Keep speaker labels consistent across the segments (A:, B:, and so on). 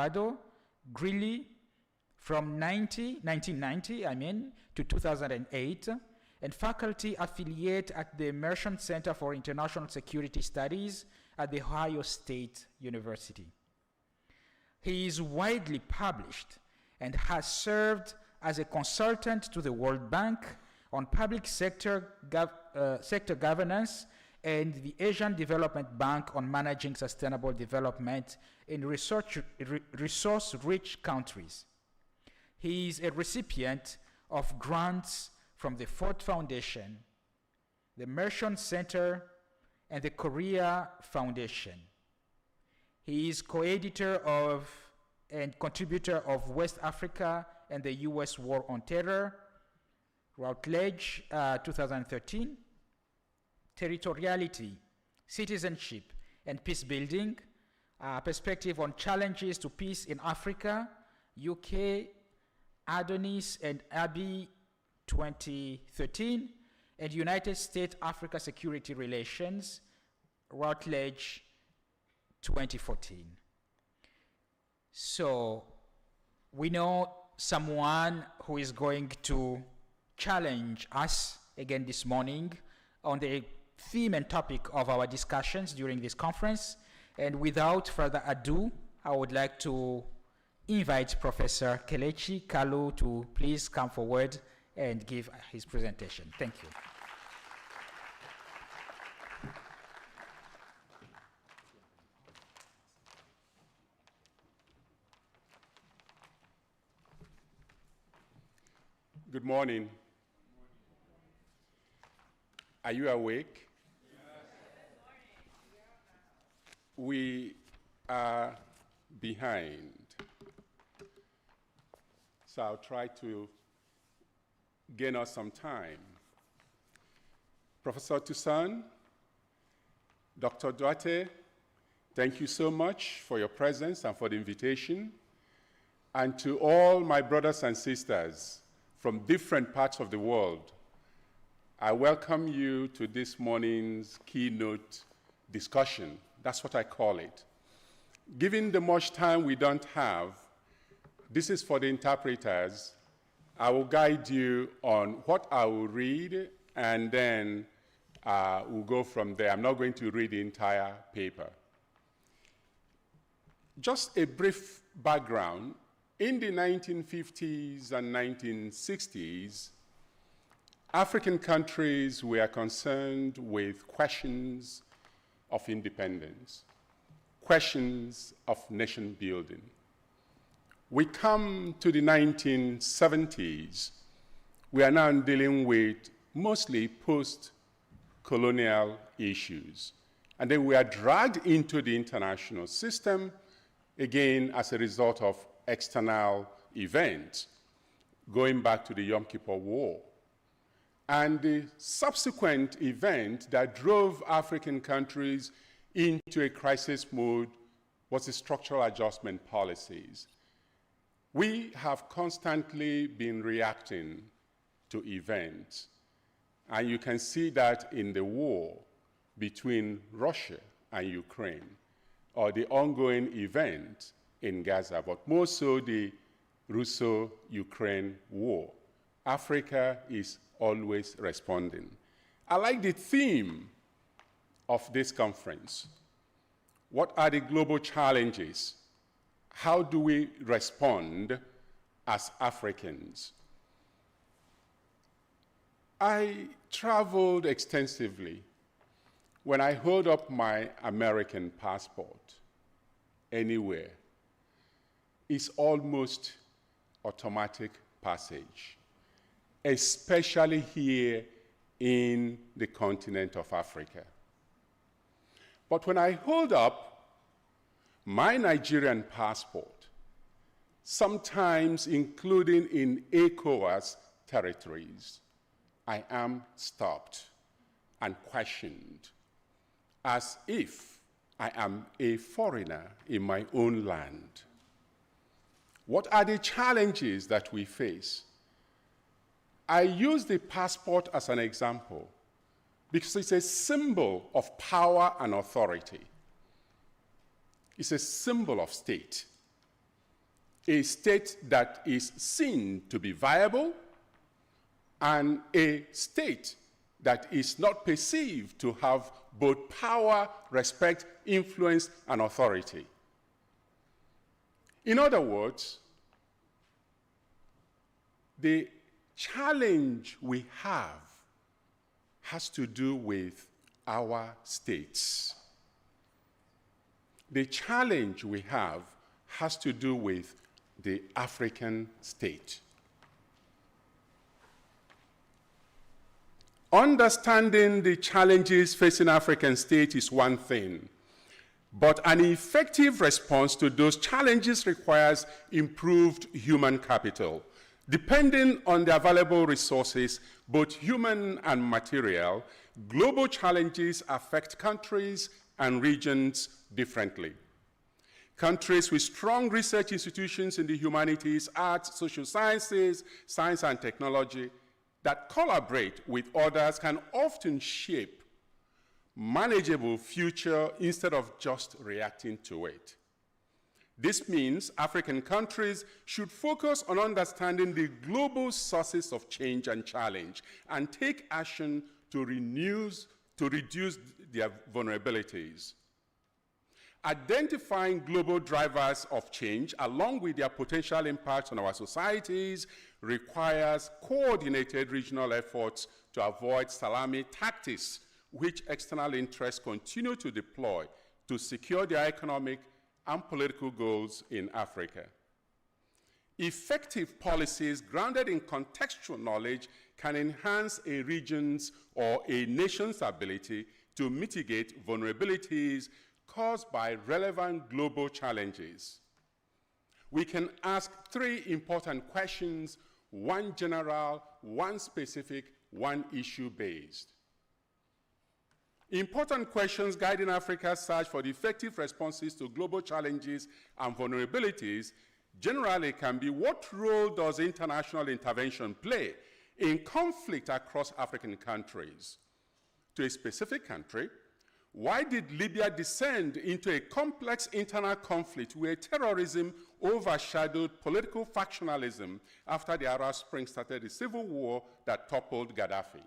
A: Colorado, Greeley, from 1990 to 2008, and faculty affiliate at the Merchant Center for International Security Studies at The Ohio State University. He is widely published and has served as a consultant to the World Bank on public sector governance and the Asian Development Bank on managing sustainable development in resource-rich countries. He is a recipient of grants from the Ford Foundation, the Merchant Center, and the Korea Foundation. He is co-editor of and contributor of West Africa and the U.S. War on Terror, Routledge, 2013, Territoriality, Citizenship, and Peacebuilding, Perspective on Challenges to Peace in Africa, UK, Adonis and Abbey, 2013, and United States-Africa Security Relations, Routledge, 2014. So we know someone who is going to challenge us again this morning on the theme and topic of our discussions during this conference. And without further ado, I would like to invite Professor Kelechi Kalu to please come forward and give his presentation. Thank you.
B: Good morning. Are you awake? We are behind. So I'll try to gain us some time. Professor Toussaint, Dr. Duarte, thank you so much for your presence and for the invitation. And to all my brothers and sisters from different parts of the world, I welcome you to this morning's keynote discussion. That's what I call it. Given the much time we don't have, this is for the interpreters. I will guide you on what I will read, and then we'll go from there. I'm not going to read the entire paper. Just a brief background. In the 1950s and 1960s, African countries were concerned with questions of independence, questions of nation building. We come to the 1970s, we are now dealing with mostly post-colonial issues. And then we are dragged into the international system, again, as a result of external events, going back to the Yom Kippur War. And the subsequent event that drove African countries into a crisis mode was the structural adjustment policies. We have constantly been reacting to events, and you can see that in the war between Russia and Ukraine, or the ongoing event in Gaza, but more so the Russo-Ukraine war. Africa is always responding. I like the theme of this conference. What are the global challenges? How do we respond as Africans? I traveled extensively. When I hold up my American passport anywhere, it's almost automatic passage, especially here in the continent of Africa. But when I hold up my Nigerian passport, sometimes including in ECOWAS territories, I am stopped and questioned as if I am a foreigner in my own land. What are the challenges that we face? I use the passport as an example because it's a symbol of power and authority. It's a symbol of state. a state that is seen to be viable, and a state that is not perceived to have both power, respect, influence, and authority. In other words, the challenge we have has to do with our states. The challenge we have has to do with the African state. Understanding the challenges facing African states is one thing, but an effective response to those challenges requires improved human capital. Depending on the available resources, both human and material, global challenges affect countries and regions differently. Countries with strong research institutions in the humanities, arts, social sciences, science and technology that collaborate with others can often shape manageable future instead of just reacting to it. This means African countries should focus on understanding the global sources of change and challenge and take action to reduce their vulnerabilities. Identifying global drivers of change along with their potential impact on our societies requires coordinated regional efforts to avoid salami tactics, which external interests continue to deploy to secure their economic and political goals in Africa. Effective policies grounded in contextual knowledge can enhance a region's or a nation's ability to mitigate vulnerabilities caused by relevant global challenges. We can ask three important questions, one general, one specific, one issue-based. Important questions guiding Africa's search for the effective responses to global challenges and vulnerabilities generally can be: what role does international intervention play in conflict across African countries? To a specific country, why did Libya descend into a complex internal conflict where terrorism overshadowed political factionalism after the Arab Spring started a civil war that toppled Gaddafi?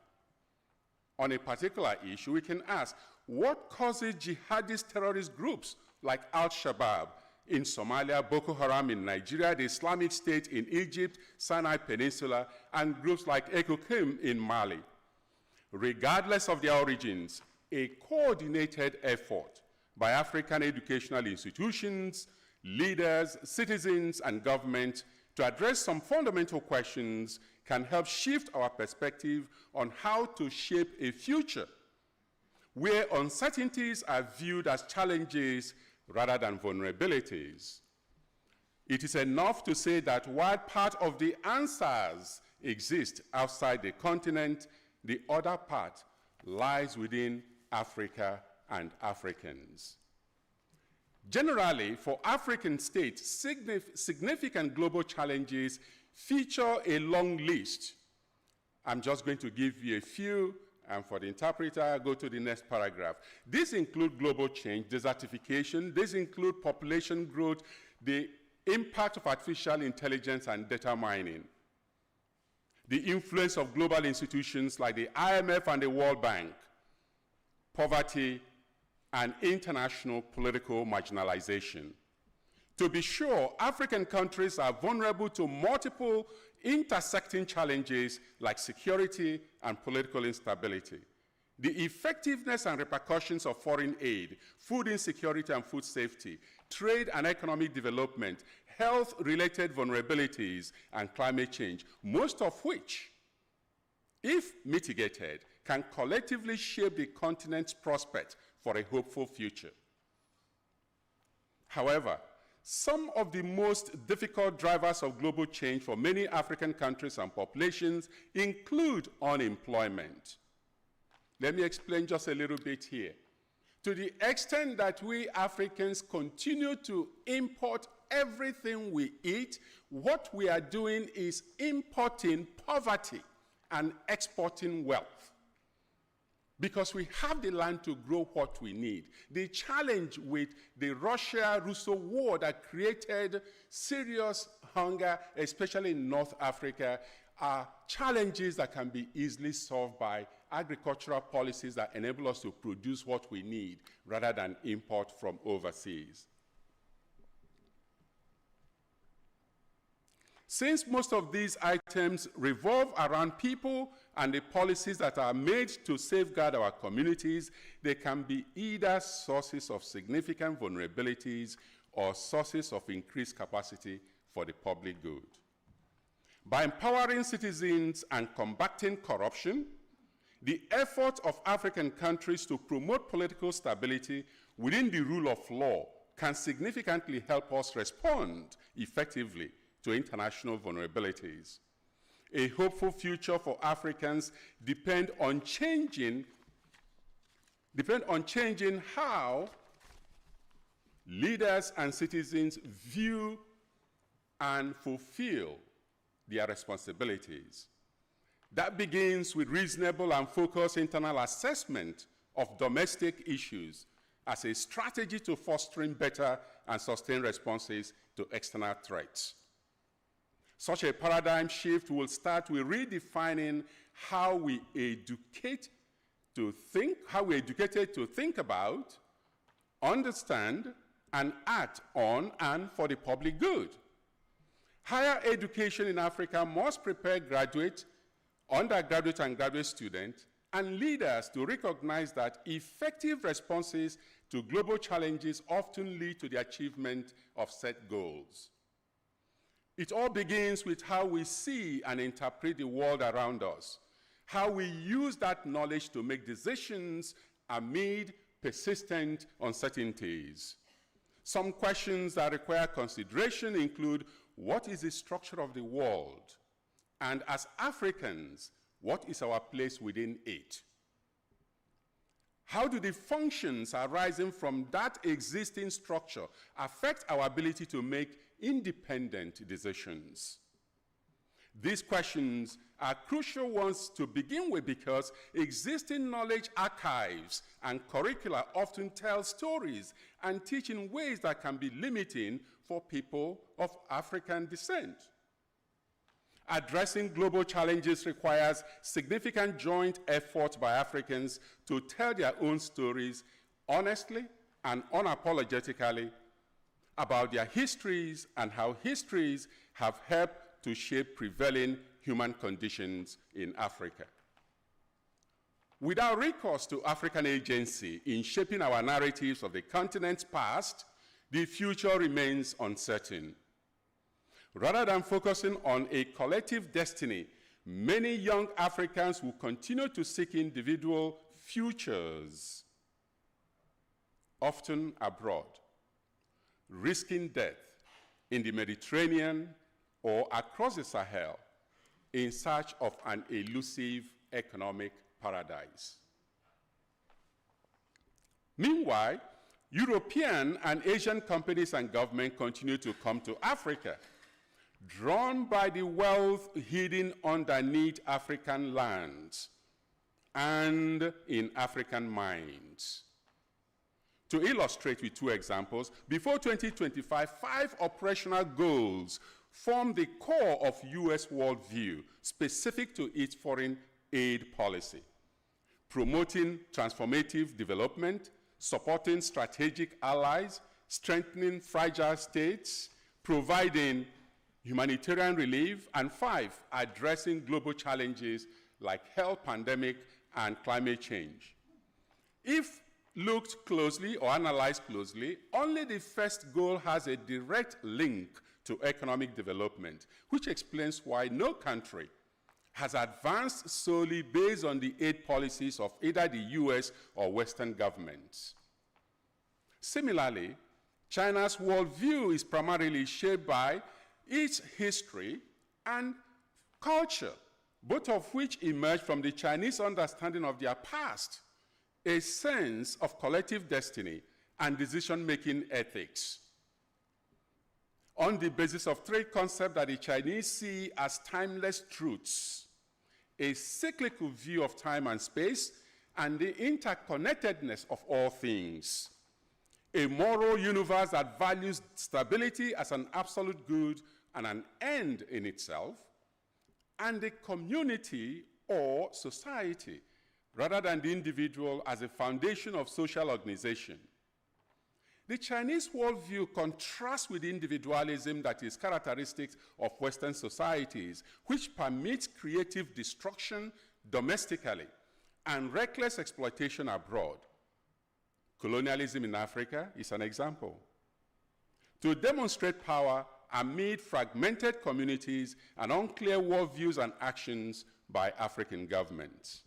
B: On a particular issue, we can ask, what causes jihadist terrorist groups like Al-Shabaab in Somalia, Boko Haram in Nigeria, the Islamic State in Egypt, Sinai Peninsula, and groups like Ekokim in Mali? Regardless of their origins, a coordinated effort by African educational institutions, leaders, citizens, and government to address some fundamental questions can help shift our perspective on how to shape a future where uncertainties are viewed as challenges rather than vulnerabilities. It is enough to say that while part of the answers exist outside the continent, the other part lies within Africa and Africans. Generally, for African states, significant global challenges feature a long list. I'm just going to give you a few, and for the interpreter, go to the next paragraph. These include global change, desertification, these include population growth, the impact of artificial intelligence and data mining, the influence of global institutions like the IMF and the World Bank, poverty, and international political marginalization. To be sure, African countries are vulnerable to multiple intersecting challenges like security and political instability. The effectiveness and repercussions of foreign aid, food insecurity and food safety, trade and economic development, health-related vulnerabilities, and climate change, most of which, if mitigated, can collectively shape the continent's prospect for a hopeful future. However, some of the most difficult drivers of global change for many African countries and populations include unemployment. Let me explain just a little bit here. To the extent that we Africans continue to import everything we eat, what we are doing is importing poverty and exporting wealth. because we have the land to grow what we need. The challenge with the Russia-Russo war that created serious hunger, especially in North Africa, are challenges that can be easily solved by agricultural policies that enable us to produce what we need rather than import from overseas. Since most of these items revolve around people and the policies that are made to safeguard our communities, they can be either sources of significant vulnerabilities or sources of increased capacity for the public good. By empowering citizens and combating corruption, the effort of African countries to promote political stability within the rule of law can significantly help us respond effectively to international vulnerabilities. A hopeful future for Africans depends on changing how leaders and citizens view and fulfill their responsibilities. That begins with reasonable and focused internal assessment of domestic issues as a strategy to fostering better and sustained responses to external threats. Such a paradigm shift will start with redefining how we educated to think about, understand, and act on and for the public good. Higher education in Africa must prepare graduate, undergraduate, and graduate students and leaders to recognize that effective responses to global challenges often lead to the achievement of set goals. It all begins with how we see and interpret the world around us, how we use that knowledge to make decisions amid persistent uncertainties. Some questions that require consideration include, what is the structure of the world? And as Africans, what is our place within it? How do the functions arising from that existing structure affect our ability to make independent decisions? These questions are crucial ones to begin with because existing knowledge archives and curricula often tell stories and teach in ways that can be limiting for people of African descent. Addressing global challenges requires significant joint effort by Africans to tell their own stories honestly and unapologetically about their histories and how histories have helped to shape prevailing human conditions in Africa. Without recourse to African agency in shaping our narratives of the continent's past, the future remains uncertain. Rather than focusing on a collective destiny, many young Africans will continue to seek individual futures, often abroad, risking death in the Mediterranean or across the Sahel in search of an elusive economic paradise. Meanwhile, European and Asian companies and governments continue to come to Africa, drawn by the wealth hidden underneath African lands and in African minds. To illustrate with two examples, before 2025, 5 operational goals form the core of US worldview specific to its foreign aid policy: promoting transformative development, supporting strategic allies, strengthening fragile states, providing humanitarian relief, and 5, addressing global challenges like health pandemic and climate change. If looked closely or analyzed closely, only the first goal has a direct link to economic development, which explains why no country has advanced solely based on the aid policies of either the US or Western governments. Similarly, China's worldview is primarily shaped by its history and culture, both of which emerge from the Chinese understanding of their past, a sense of collective destiny and decision-making ethics. On the basis of 3 concepts that the Chinese see as timeless truths: a cyclical view of time and space, and the interconnectedness of all things. A moral universe that values stability as an absolute good and an end in itself, and the community or society, rather than the individual as a foundation of social organization. The Chinese worldview contrasts with individualism that is characteristic of Western societies, which permits creative destruction domestically and reckless exploitation abroad. Colonialism in Africa is an example. To demonstrate power amid fragmented communities and unclear worldviews and actions by African governments.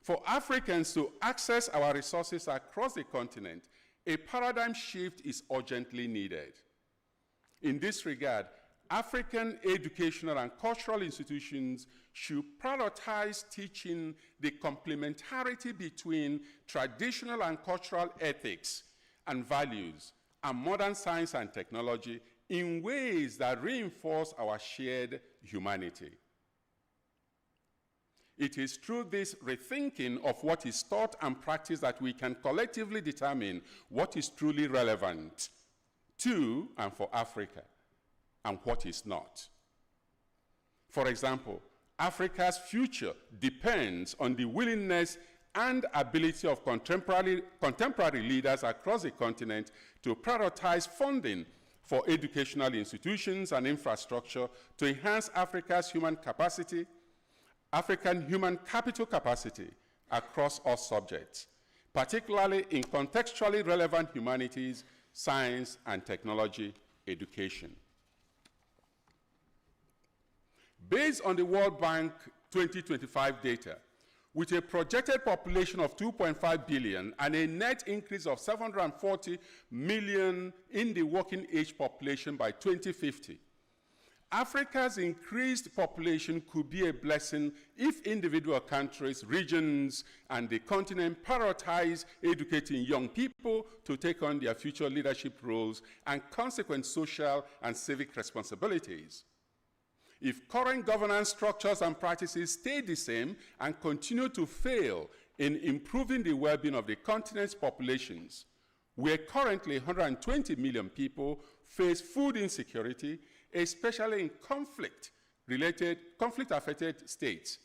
B: For Africans to access our resources across the continent, a paradigm shift is urgently needed. In this regard, African educational and cultural institutions should prioritize teaching the complementarity between traditional and cultural ethics and values and modern science and technology in ways that reinforce our shared humanity. It is through this rethinking of what is taught and practiced that we can collectively determine what is truly relevant to and for Africa and what is not. For example, Africa's future depends on the willingness and ability of contemporary leaders across the continent to prioritize funding for educational institutions and infrastructure to enhance Africa's human capacity, African human capital capacity across all subjects, particularly in contextually relevant humanities, science, and technology education. Based on the World Bank 2025 data, with a projected population of 2.5 billion and a net increase of 740 million in the working age population by 2050, Africa's increased population could be a blessing if individual countries, regions, and the continent prioritize educating young people to take on their future leadership roles and consequent social and civic responsibilities. If current governance structures and practices stay the same and continue to fail in improving the well-being of the continent's populations, where currently 120 million people face food insecurity, especially in conflict-affected states,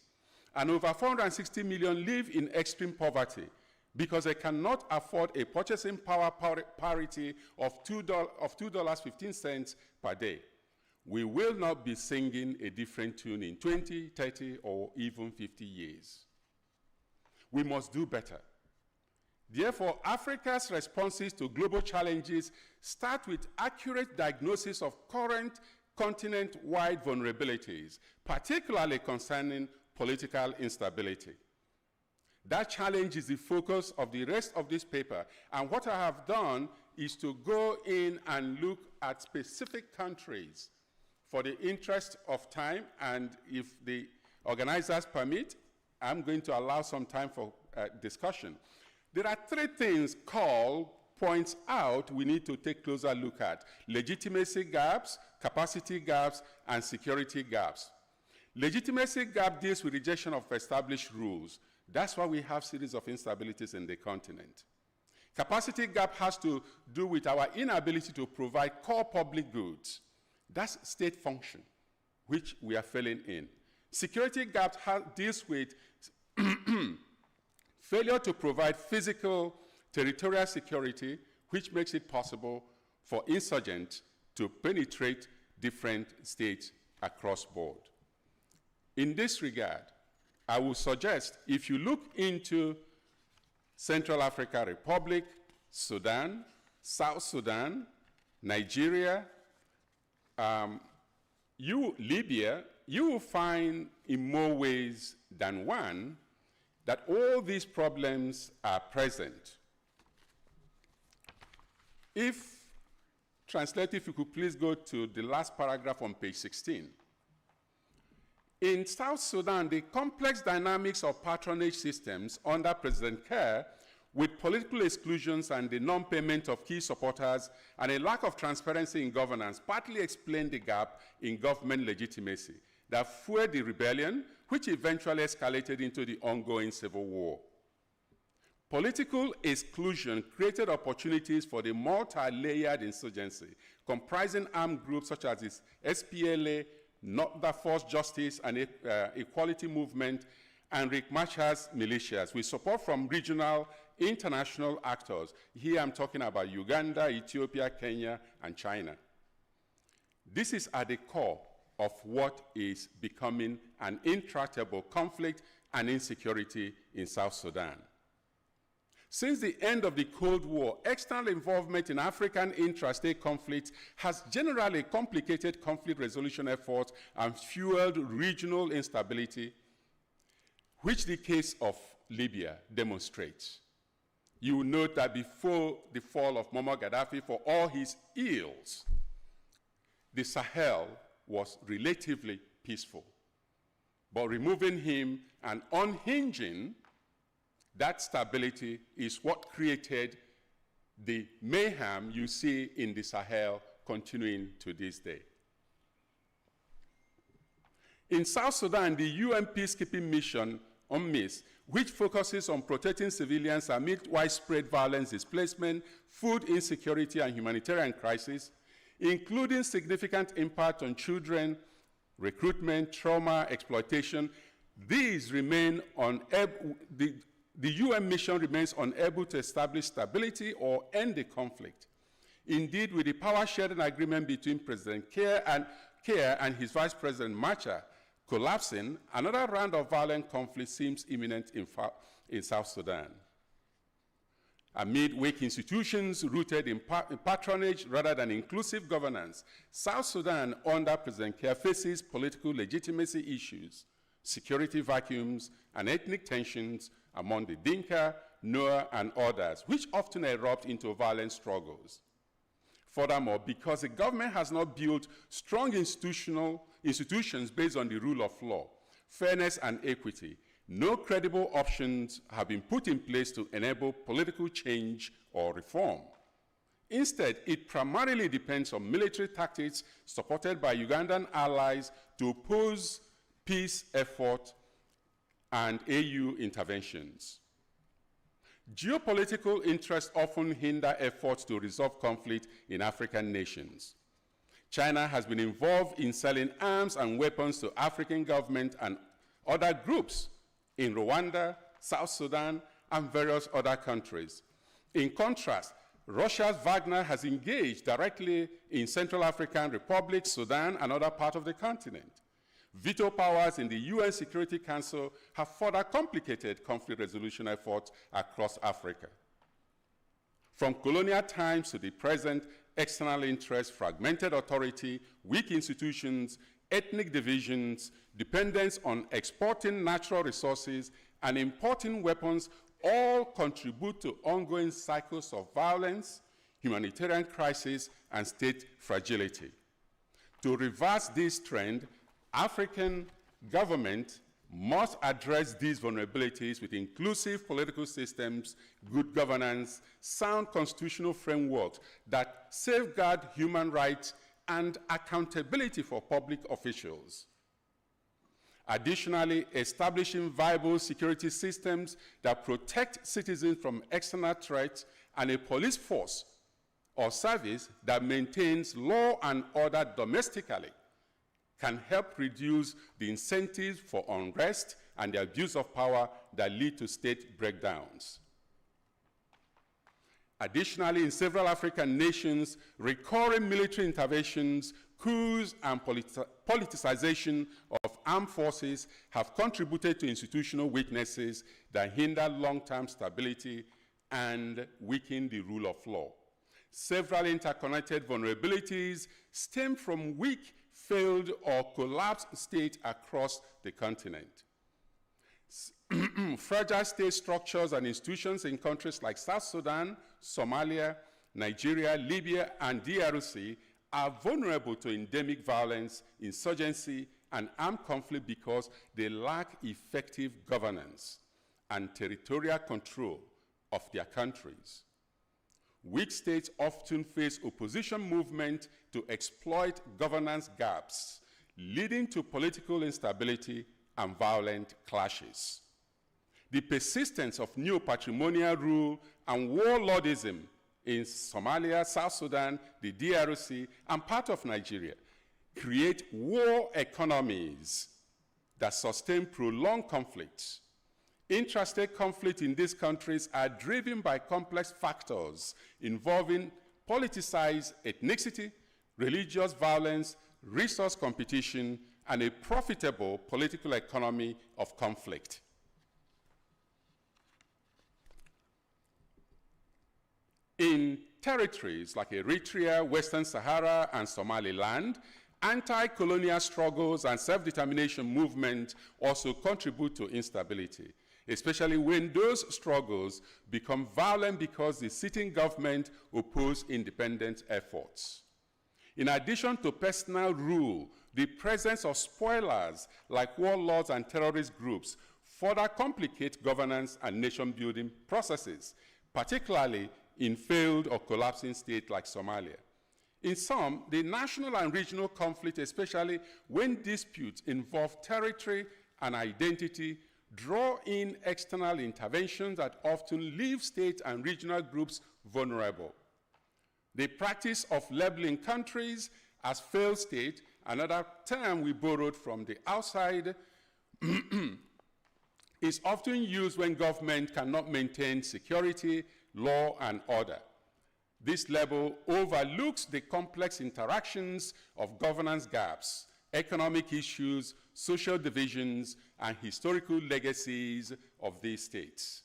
B: and over 460 million live in extreme poverty because they cannot afford a purchasing power parity of $2.15 per day. We will not be singing a different tune in 20, 30, or even 50 years. We must do better. Therefore, Africa's responses to global challenges start with accurate diagnosis of current continent-wide vulnerabilities, particularly concerning political instability. That challenge is the focus of the rest of this paper, and what I have done is to go in and look at specific countries for the interest of time, and if the organizers permit, I'm going to allow some time for discussion. There are three things Call points out we need to take a closer look at: legitimacy gaps, capacity gaps, and security gaps. Legitimacy gap deals with rejection of established rules. That's why we have series of instabilities in the continent. Capacity gap has to do with our inability to provide core public goods. That's state function, which we are failing in. Security gap deals with failure to provide physical territorial security, which makes it possible for insurgents to penetrate different states across board. In this regard, I would suggest, if you look into Central African Republic, Sudan, South Sudan, Nigeria, Libya, you will find in more ways than one that all these problems are present. If you could please go to the last paragraph on page 16. In South Sudan, the complex dynamics of patronage systems under President Kerr, with political exclusions and the non-payment of key supporters and a lack of transparency in governance, partly explained the gap in government legitimacy that fueled the rebellion, which eventually escalated into the ongoing civil war. Political exclusion created opportunities for the multi-layered insurgency, comprising armed groups such as the SPLA, Northern Force Justice and Equality Movement, and Riek Machar's militias, with support from regional, international actors. Here I'm talking about Uganda, Ethiopia, Kenya, and China. This is at the core of what is becoming an intractable conflict and insecurity in South Sudan. Since the end of the Cold War, external involvement in African intrastate conflicts has generally complicated conflict resolution efforts and fueled regional instability, which the case of Libya demonstrates. You will note that before the fall of Muammar Gaddafi, for all his ills, the Sahel was relatively peaceful. But removing him and unhinging that stability is what created the mayhem you see in the Sahel continuing to this day. In South Sudan, the UN peacekeeping mission, UNMISS, which focuses on protecting civilians amid widespread violence, displacement, food insecurity, and humanitarian crisis, including significant impact on children, recruitment, trauma, exploitation, these remain unable, the UN mission remains unable to establish stability or end the conflict. Indeed, with the power-sharing agreement between President Kiir and his Vice President Machar collapsing, another round of violent conflict seems imminent in South Sudan. Amid weak institutions rooted in patronage rather than inclusive governance, South Sudan, under President Kiir, faces political legitimacy issues, security vacuums, and ethnic tensions among the Dinka, Nuer, and others, which often erupt into violent struggles. Furthermore, because the government has not built strong institutions based on the rule of law, fairness, and equity, no credible options have been put in place to enable political change or reform. Instead, it primarily depends on military tactics supported by Ugandan allies to oppose peace efforts and AU interventions. Geopolitical interests often hinder efforts to resolve conflict in African nations. China has been involved in selling arms and weapons to African governments and other groups in Rwanda, South Sudan, and various other countries. In contrast, Russia's Wagner has engaged directly in Central African Republic, Sudan, and other parts of the continent. Veto powers in the UN Security Council have further complicated conflict resolution efforts across Africa. From colonial times to the present, external interests, fragmented authority, weak institutions, ethnic divisions, dependence on exporting natural resources, and importing weapons all contribute to ongoing cycles of violence, humanitarian crisis, and state fragility. To reverse this trend, African government must address these vulnerabilities with inclusive political systems, good governance, sound constitutional frameworks that safeguard human rights and accountability for public officials. Additionally, establishing viable security systems that protect citizens from external threats and a police force or service that maintains law and order domestically can help reduce the incentives for unrest and the abuse of power that lead to state breakdowns. Additionally, in several African nations, recurring military interventions, coups, and politicization of armed forces have contributed to institutional weaknesses that hinder long-term stability and weaken the rule of law. Several interconnected vulnerabilities stem from weak, failed, or collapsed states across the continent. Fragile state structures and institutions in countries like South Sudan, Somalia, Nigeria, Libya, and DRC are vulnerable to endemic violence, insurgency, and armed conflict because they lack effective governance and territorial control of their countries. Weak states often face opposition movement to exploit governance gaps, leading to political instability and violent clashes. the persistence of neo-patrimonial rule and warlordism in Somalia, South Sudan, the DRC, and part of Nigeria create war economies that sustain prolonged conflicts. Intrastate conflict in these countries are driven by complex factors involving politicized ethnicity, religious violence, resource competition, and a profitable political economy of conflict. In territories like Eritrea, Western Sahara, and Somaliland, anti-colonial struggles and self-determination movements also contribute to instability, especially when those struggles become violent because the sitting government opposes independent efforts. In addition to personal rule, the presence of spoilers like warlords and terrorist groups further complicate governance and nation-building processes, particularly in failed or collapsing states like Somalia. In some, the national and regional conflict, especially when disputes involve territory and identity, draw in external interventions that often leave state and regional groups vulnerable. The practice of labeling countries as failed state, another term we borrowed from the outside, is often used when government cannot maintain security, law, and order. This label overlooks the complex interactions of governance gaps, economic issues, social divisions, and historical legacies of these states.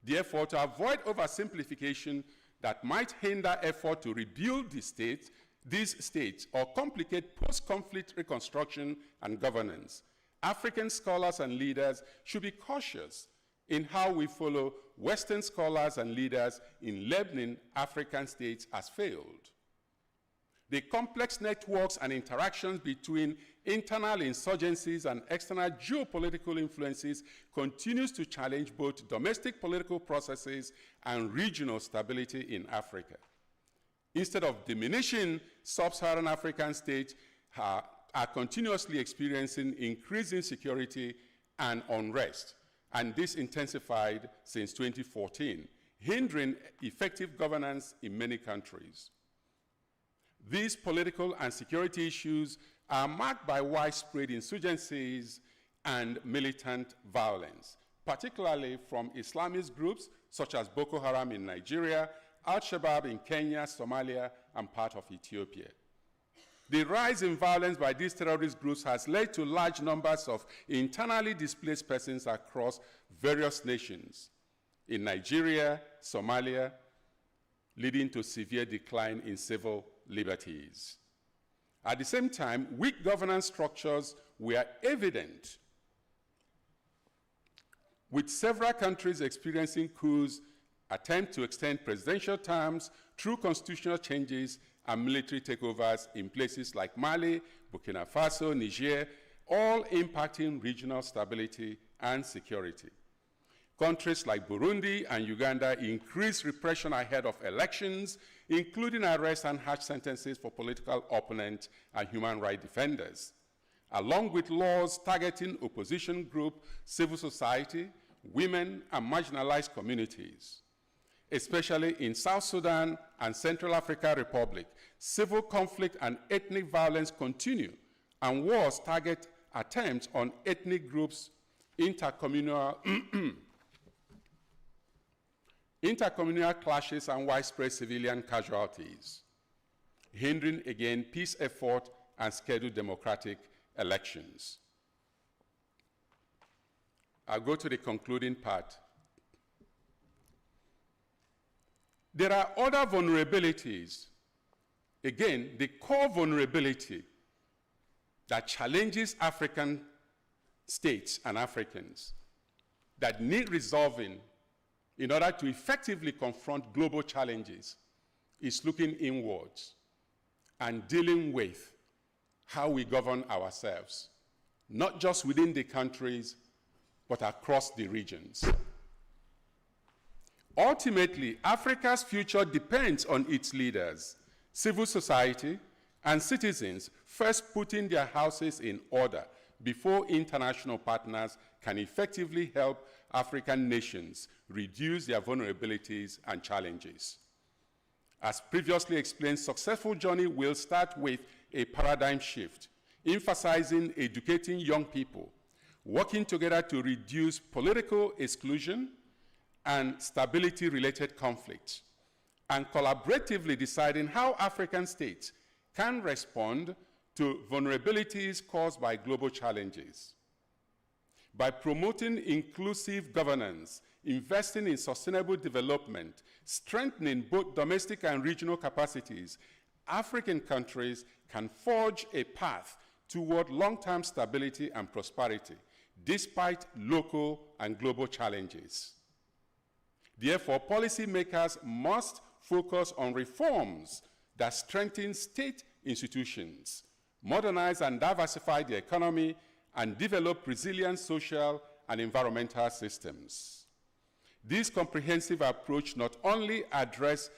B: Therefore, to avoid oversimplification that might hinder effort to rebuild these states, or complicate post-conflict reconstruction and governance, African scholars and leaders should be cautious in how we follow Western scholars and leaders in labeling African states as failed. The complex networks and interactions between internal insurgencies and external geopolitical influences continues to challenge both domestic political processes and regional stability in Africa. Instead of diminishing, sub-Saharan African states are continuously experiencing increasing security and unrest, and this intensified since 2014, hindering effective governance in many countries. These political and security issues are marked by widespread insurgencies and militant violence, particularly from Islamist groups such as Boko Haram in Nigeria, Al-Shabaab in Kenya, Somalia, and part of Ethiopia. The rise in violence by these terrorist groups has led to large numbers of internally displaced persons across various nations in Nigeria, Somalia, leading to severe decline in civil liberties. At the same time, weak governance structures were evident, with several countries experiencing coups, attempts to extend presidential terms through constitutional changes and military takeovers in places like Mali, Burkina Faso, Niger, all impacting regional stability and security. Countries like Burundi and Uganda increased repression ahead of elections, including arrests and harsh sentences for political opponents and human rights defenders, along with laws targeting opposition groups, civil society, women, and marginalized communities. Especially in South Sudan and Central African Republic, civil conflict and ethnic violence continue, and wars target attempts on ethnic groups, intercommunal clashes, and widespread civilian casualties, hindering again peace effort and scheduled democratic elections. I'll go to the concluding part. There are other vulnerabilities. Again, the core vulnerability that challenges African states and Africans that need resolving in order to effectively confront global challenges is looking inwards and dealing with how we govern ourselves, not just within the countries, but across the regions. Ultimately, Africa's future depends on its leaders, civil society, and citizens first putting their houses in order before international partners can effectively help African nations reduce their vulnerabilities and challenges. As previously explained, successful journey will start with a paradigm shift, emphasizing educating young people, working together to reduce political exclusion and stability-related conflicts, and collaboratively deciding how African states can respond to vulnerabilities caused by global challenges. By promoting inclusive governance, investing in sustainable development, strengthening both domestic and regional capacities, African countries can forge a path toward long-term stability and prosperity, despite local and global challenges. Therefore, policymakers must focus on reforms that strengthen state institutions, modernize and diversify the economy, and develop resilient social and environmental systems. This comprehensive approach not only addresses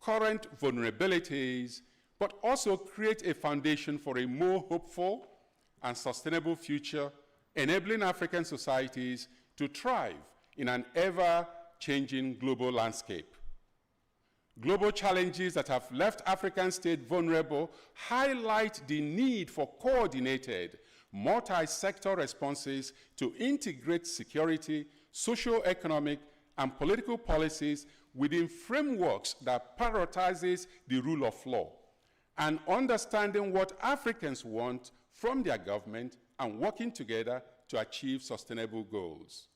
B: current vulnerabilities, but also creates a foundation for a more hopeful and sustainable future, enabling African societies to thrive in an ever-changing global landscape. Global challenges that have left African states vulnerable highlight the need for coordinated, multi-sector responses to integrate security, socio-economic, and political policies within frameworks that prioritizes the rule of law, and understanding what Africans want from their government and working together to achieve sustainable goals.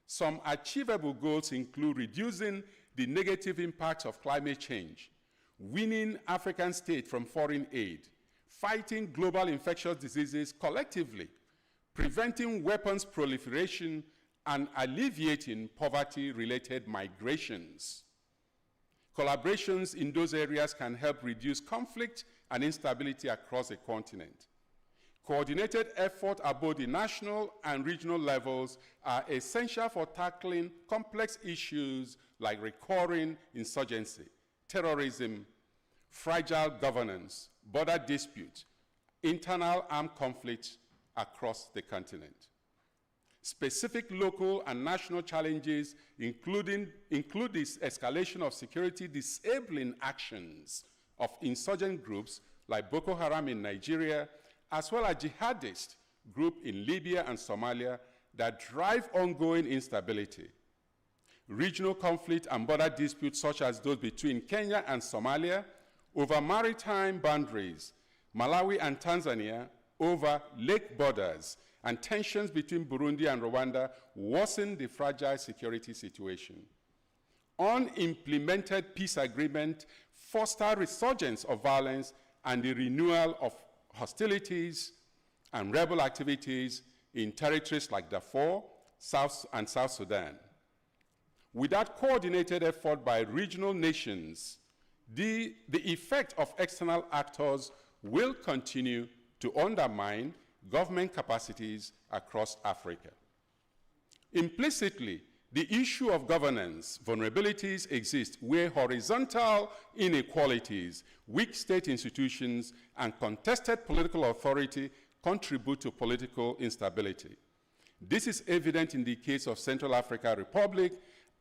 B: Some achievable goals include reducing the negative impacts of climate change, weaning African states from foreign aid, fighting global infectious diseases collectively, preventing weapons proliferation, and alleviating poverty-related migrations. Collaborations in those areas can help reduce conflict and instability across the continent. Coordinated efforts at both the national and regional levels are essential for tackling complex issues like recurring insurgency, terrorism, fragile governance, border disputes, internal armed conflicts across the continent. Specific local and national challenges include this escalation of security disabling actions of insurgent groups like Boko Haram in Nigeria, as well as jihadist groups in Libya and Somalia that drive ongoing instability. Regional conflict and border disputes such as those between Kenya and Somalia over maritime boundaries, Malawi and Tanzania over lake borders, and tensions between Burundi and Rwanda worsen the fragile security situation. Unimplemented peace agreements foster resurgence of violence and the renewal of hostilities and rebel activities in territories like Darfur, South Sudan. Without coordinated effort by regional nations, the effect of external actors will continue to undermine government capacities across Africa. Implicitly, the issue of governance vulnerabilities exist where horizontal inequalities, weak state institutions, and contested political authority contribute to political instability. This is evident in the case of Central African Republic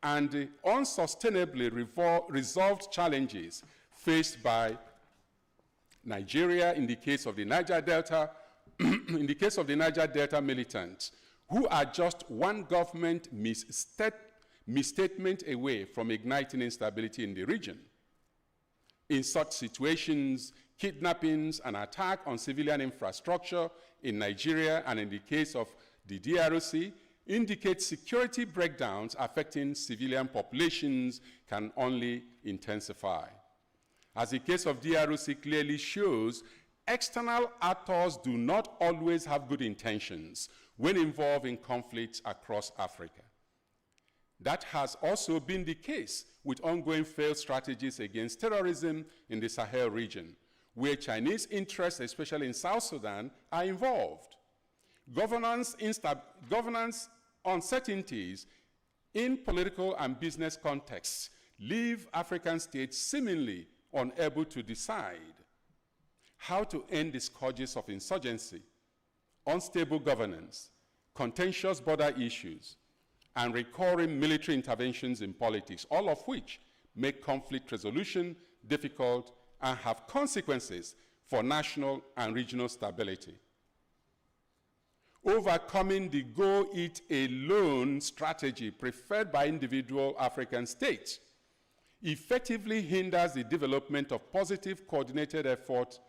B: and the unsustainably resolved challenges faced by Nigeria in the case of the Niger Delta, in the case of the Niger Delta militants, who are just one government misstatement away from igniting instability in the region. In such situations, kidnappings and attack on civilian infrastructure in Nigeria and in the case of the DRC indicate security breakdowns affecting civilian populations can only intensify. As the case of DRC clearly shows, external actors do not always have good intentions when involved in conflicts across Africa. That has also been the case with ongoing failed strategies against terrorism in the Sahel region, where Chinese interests, especially in South Sudan, are involved. Governance uncertainties in political and business contexts leave African states seemingly unable to decide how to end the scourges of insurgency, unstable governance, contentious border issues, and recurring military interventions in politics, all of which make conflict resolution difficult and have consequences for national and regional stability. Overcoming the go-it-alone strategy preferred by individual African states effectively hinders the development of positive coordinated effort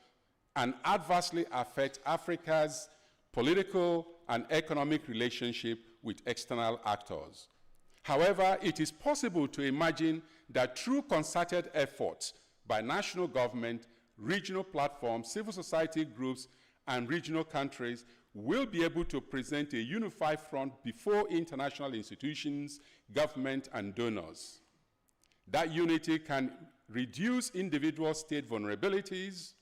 B: and adversely affects Africa's political and economic relationship with external actors. However, it is possible to imagine that through concerted efforts by national government, regional platforms, civil society groups, and regional countries will be able to present a unified front before international institutions, government, and donors. That unity can reduce individual state vulnerabilities,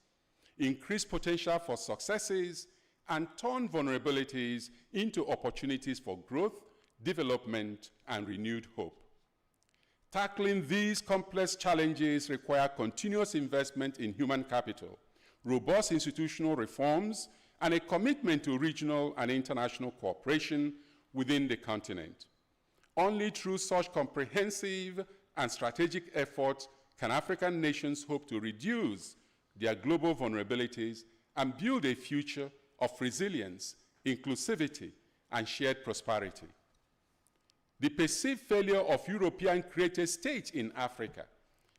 B: increase potential for successes, and turn vulnerabilities into opportunities for growth, development, and renewed hope. Tackling these complex challenges require continuous investment in human capital, robust institutional reforms, and a commitment to regional and international cooperation within the continent. Only through such comprehensive and strategic efforts can African nations hope to reduce their global vulnerabilities and build a future of resilience, inclusivity, and shared prosperity. The perceived failure of European-created states in Africa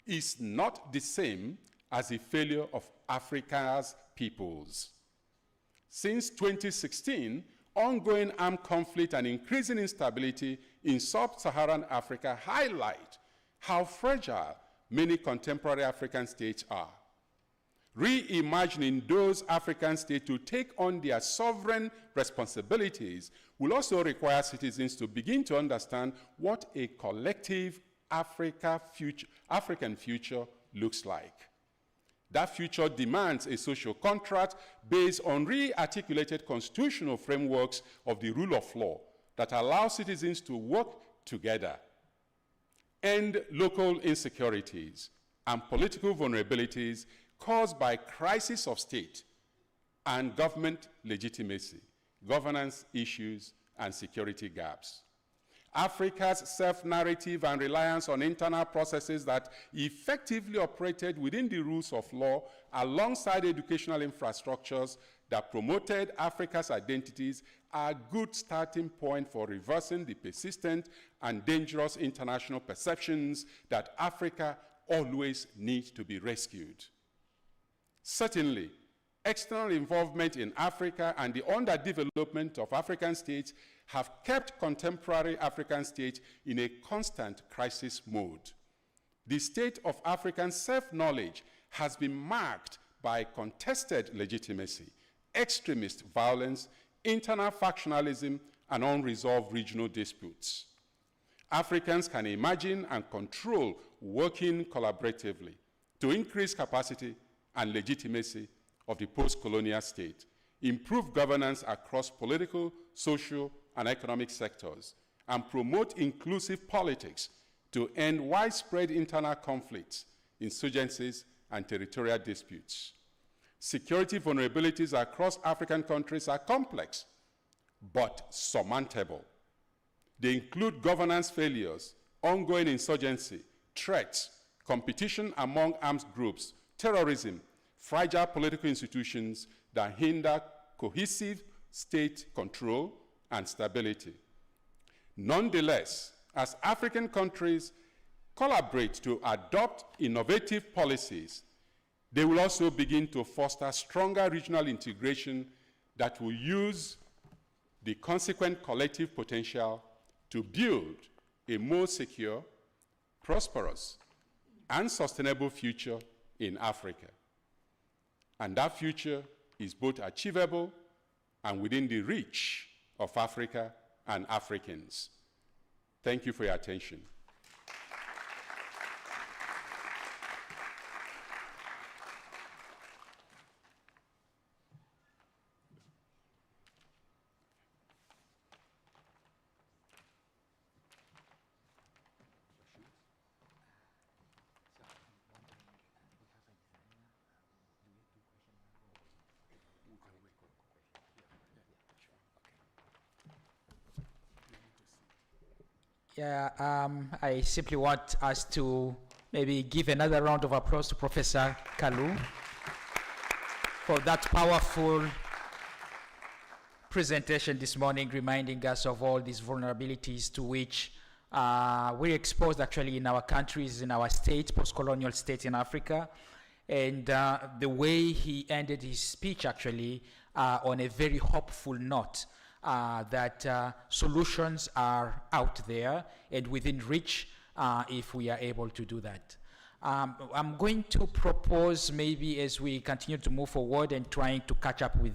B: is not the same as the failure of Africa's peoples. Since 2016, ongoing armed conflict and increasing instability in sub-Saharan Africa highlight how fragile many contemporary African states are. Reimagining those African states to take on their sovereign responsibilities will also require citizens to begin to understand what a collective African future looks like. That future demands a social contract based on re-articulated constitutional frameworks of the rule of law that allow citizens to work together, end local insecurities and political vulnerabilities caused by crisis of state and government legitimacy, governance issues, and security gaps. Africa's self-narrative and reliance on internal processes that effectively operated within the rules of law alongside educational infrastructures that promoted Africa's identities are a good starting point for reversing the persistent and dangerous international perceptions that Africa always needs to be rescued. Certainly, external involvement in Africa and the underdevelopment of African states have kept contemporary African states in a constant crisis mode. The state of African self-knowledge has been marked by contested legitimacy, extremist violence, internal factionalism, and unresolved regional disputes. Africans can imagine and control working collaboratively to increase capacity and legitimacy of the post-colonial state, improve governance across political, social, and economic sectors, and promote inclusive politics to end widespread internal conflicts, insurgencies, and territorial disputes. Security vulnerabilities across African countries are complex, but surmountable. They include governance failures, ongoing insurgency, threats, competition among armed groups, terrorism, fragile political institutions that hinder cohesive state control and stability. Nonetheless, as African countries collaborate to adopt innovative policies, they will also begin to foster stronger regional integration that will use the consequent collective potential to build a more secure, prosperous, and sustainable future in Africa. And that future is both achievable and within the reach of Africa and Africans. Thank you for your attention.
A: Yeah, I simply want us to maybe give another round of applause to Professor Kalu for that powerful presentation this morning, reminding us of all these vulnerabilities to which we're exposed actually in our countries, in our states, post-colonial states in Africa. And the way he ended his speech actually on a very hopeful note, that solutions are out there and within reach if we are able to do that. I'm going to propose, maybe as we continue to move forward and trying to catch up with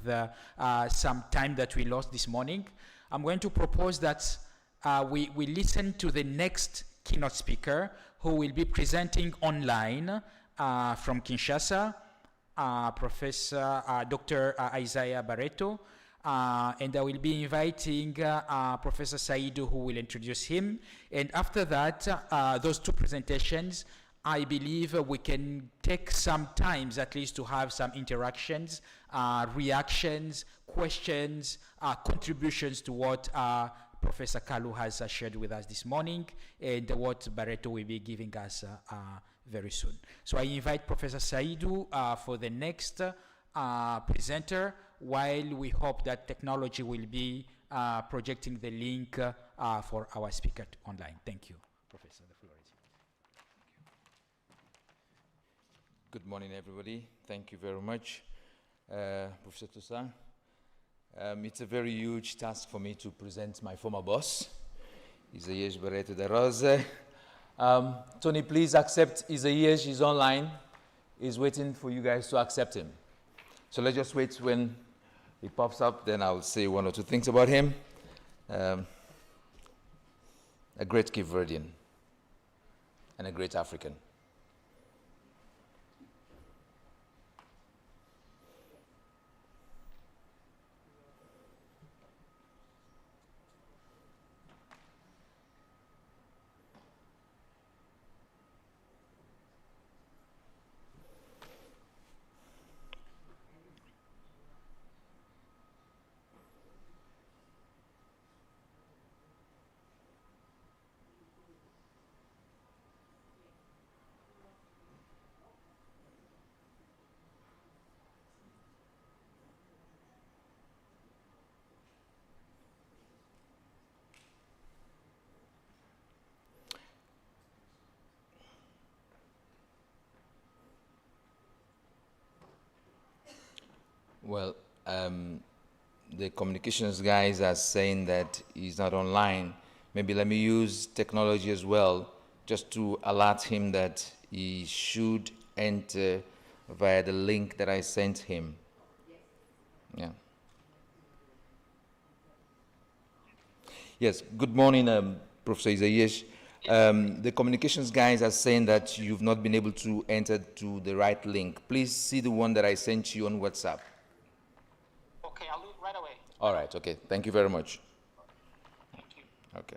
A: some time that we lost this morning, I'm going to propose that we listen to the next keynote speaker who will be presenting online from Kinshasa, Professor Dr. Isaiah Barreto, and I will be inviting Professor Saidu, who will introduce him. And after that, those two presentations, I believe we can take some times at least to have some interactions, reactions, questions, contributions to what Professor Kalu has shared with us this morning and what Barreto will be giving us very soon. So I invite Professor Saidu for the next presenter, while we hope that technology will be projecting the link for our speaker online. Thank you, Professor. The floor is yours.
C: Good morning, everybody. Thank you very much, Professor Toussaint. It's a very huge task for me to present my former boss, Isaias Barreto da Rosa. Tony, please accept Isaias. He's online. He's waiting for you guys to accept him. So let's just wait when he pops up, then I'll say one or two things about him. A great Cape Verdean and a great African. Well, the communications guys are saying that he's not online. Maybe let me use technology as well, just to alert him that he should enter via the link that I sent him. Yeah. Yes, good morning, Professor Isaias. The communications guys are saying that you've not been able to enter to the right link. Please see the one that I sent you on WhatsApp.
D: Okay, I'll do it right away.
C: All right, okay. Thank you very much.
D: Thank you.
C: Okay.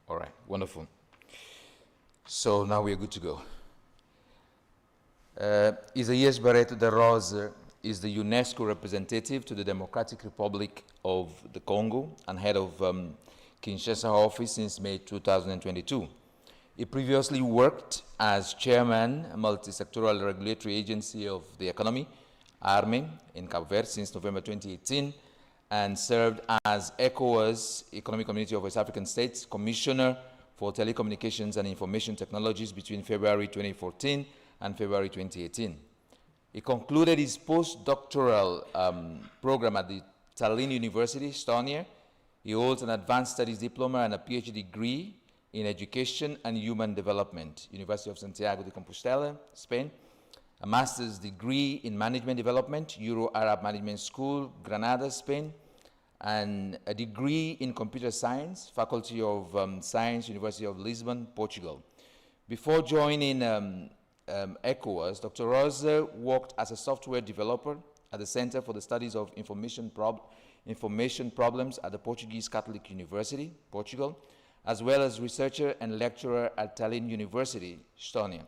C: All right, wonderful. So now we are good to go. Isaias Barreto da Rosa is the UNESCO representative to the Democratic Republic of the Congo and head of Kinshasa office since May 2022. He previously worked as chairman, a multi-sectoral regulatory agency of the economy, ARME, in Cape Verde since November 2018, and served as ECOWAS, Economic Community of West African States, Commissioner for Telecommunications and Information Technologies between February 2014 and February 2018. He concluded his postdoctoral program at the Tallinn University, Estonia. He holds an Advanced Studies Diploma and a PhD degree in Education and Human Development, University of Santiago de Compostela, Spain. A master's degree in Management Development, Euro-Arab Management School, Granada, Spain. And a degree in Computer Science, Faculty of Science, University of Lisbon, Portugal. Before joining ECOWAS, Dr. Rosa worked as a software developer at the Center for the Studies of Information Problems at the Portuguese Catholic University, Portugal, as well as researcher and lecturer at Tallinn University, Estonia.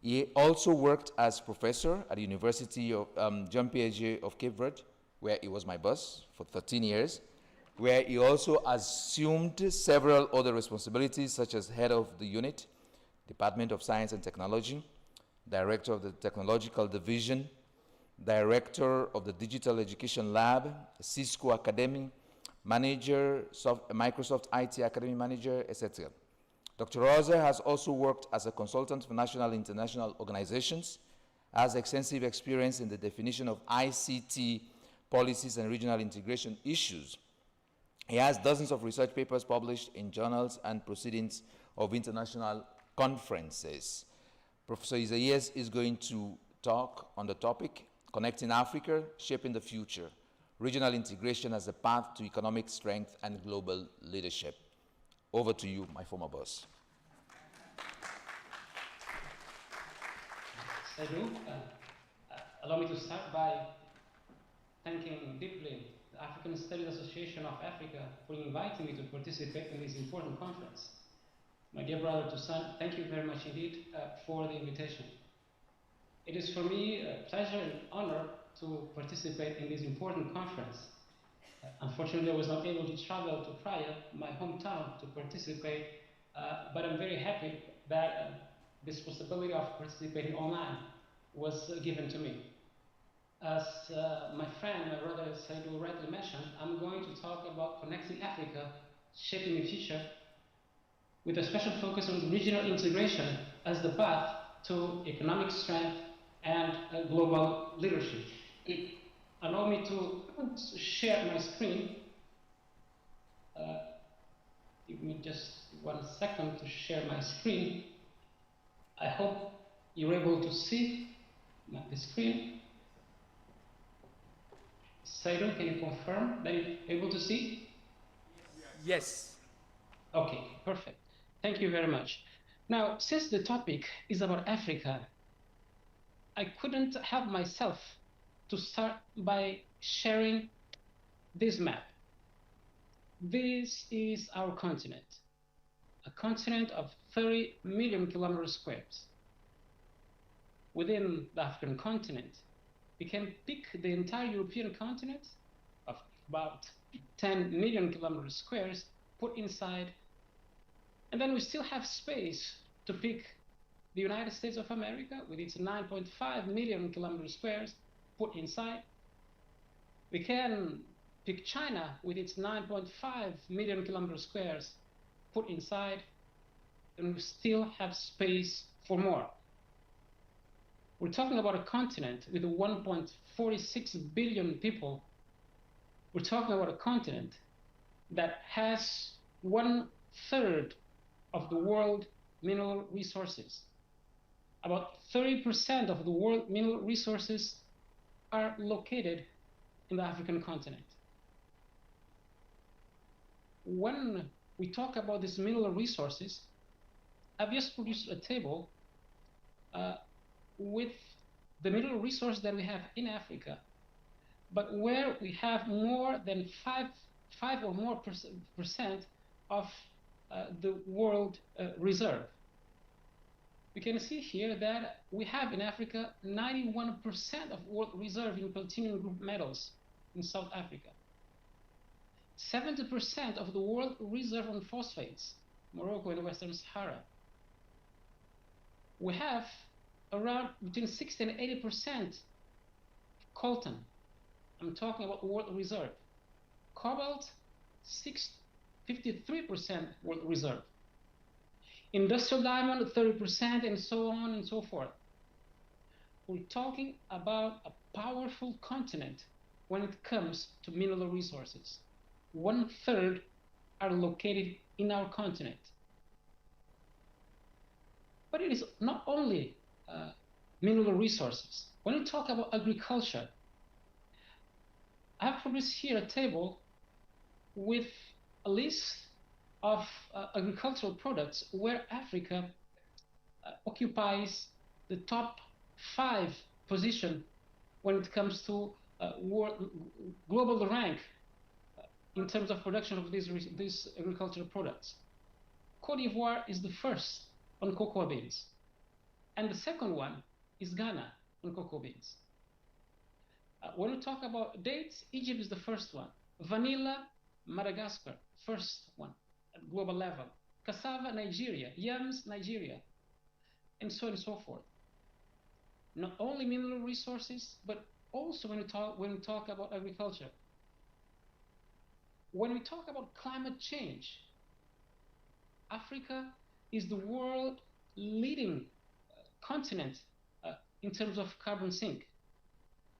C: He also worked as professor at the University of John Piaget of Cape Verde, where he was my boss for 13 years, where he also assumed several other responsibilities, such as head of the unit, Department of Science and Technology, director of the Technological Division, director of the Digital Education Lab, Cisco Academy, manager, Microsoft IT Academy manager, etc. Dr. Rosa has also worked as a consultant for national and international organizations, has extensive experience in the definition of ICT policies and regional integration issues. He has dozens of research papers published in journals and proceedings of international conferences. Professor Isaias is going to talk on the topic, Connecting Africa, Shaping the Future, Regional Integration as a Path to Economic Strength and Global Leadership. Over to you, my former boss.
E: Seydou, allow me to start by thanking deeply the African Studies Association of Africa for inviting me to participate in this important conference. My dear brother Toussaint, thank you very much indeed for the invitation. It is for me a pleasure and honor to participate in this important conference. Unfortunately, I was not able to travel to Praia, my hometown, to participate, but I'm very happy that this possibility of participating online was given to me. As my friend, my brother Seydou rightly mentioned, I'm going to talk about connecting Africa, shaping the future, with a special focus on regional integration as the path to economic strength and global leadership. Allow me to share my screen. Give me just 1 second to share my screen. I hope you're able to see the screen. Seydou, can you confirm that you're able to see?
A: Yes.
E: Okay, perfect. Thank you very much. Now, since the topic is about Africa, I couldn't help myself to start by sharing this map. This is our continent, a continent of 30 million kilometer squares. Within the African continent, we can pick the entire European continent of about 10 million kilometer squares, put inside, and then we still have space to pick the United States of America with its 9.5 million kilometer squares, put inside. We can pick China with its 9.5 million kilometer squares, put inside, and we still have space for more. We're talking about a continent with 1.46 billion people. We're talking about a continent that has 1/3 of the world mineral resources. About 30% of the world mineral resources are located in the African continent. When we talk about these mineral resources, I've just produced a table with the mineral resource that we have in Africa, but where we have more than 5 or more percent of the world reserve. We can see here that we have in Africa 91% of world reserve in platinum group metals in South Africa. 70% of the world reserve on phosphates, Morocco and Western Sahara. We have around between 60 and 80% coltan. I'm talking about world reserve. Cobalt, 53% world reserve. Industrial diamond, 30%, and so on and so forth. We're talking about a powerful continent when it comes to mineral resources. 1/3 are located in our continent. But it is not only mineral resources. When we talk about agriculture, I have published here a table with a list of agricultural products where Africa occupies the top 5 position when it comes to global rank in terms of production of these agricultural products. Cote d'Ivoire is the first on cocoa beans, and the second one is Ghana on cocoa beans. When we talk about dates, Egypt is the first one. Vanilla, Madagascar, first one at global level. Cassava, Nigeria. Yams, Nigeria, and so on and so forth. Not only mineral resources, but also when we talk about agriculture. When we talk about climate change, Africa is the world leading continent in terms of carbon sink.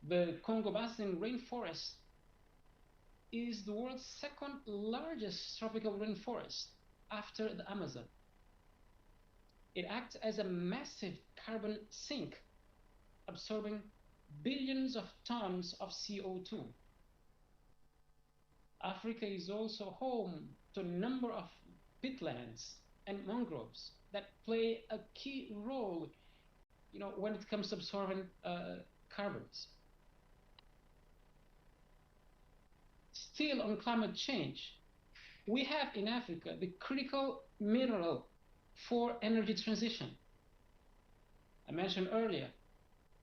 E: The Congo Basin rainforest is the world's second largest tropical rainforest after the Amazon. It acts as a massive carbon sink, absorbing billions of tons of CO2. Africa is also home to a number of peatlands and mangroves that play a key role, when it comes to absorbing carbons. Still on climate change, we have in Africa the critical mineral for energy transition. I mentioned earlier,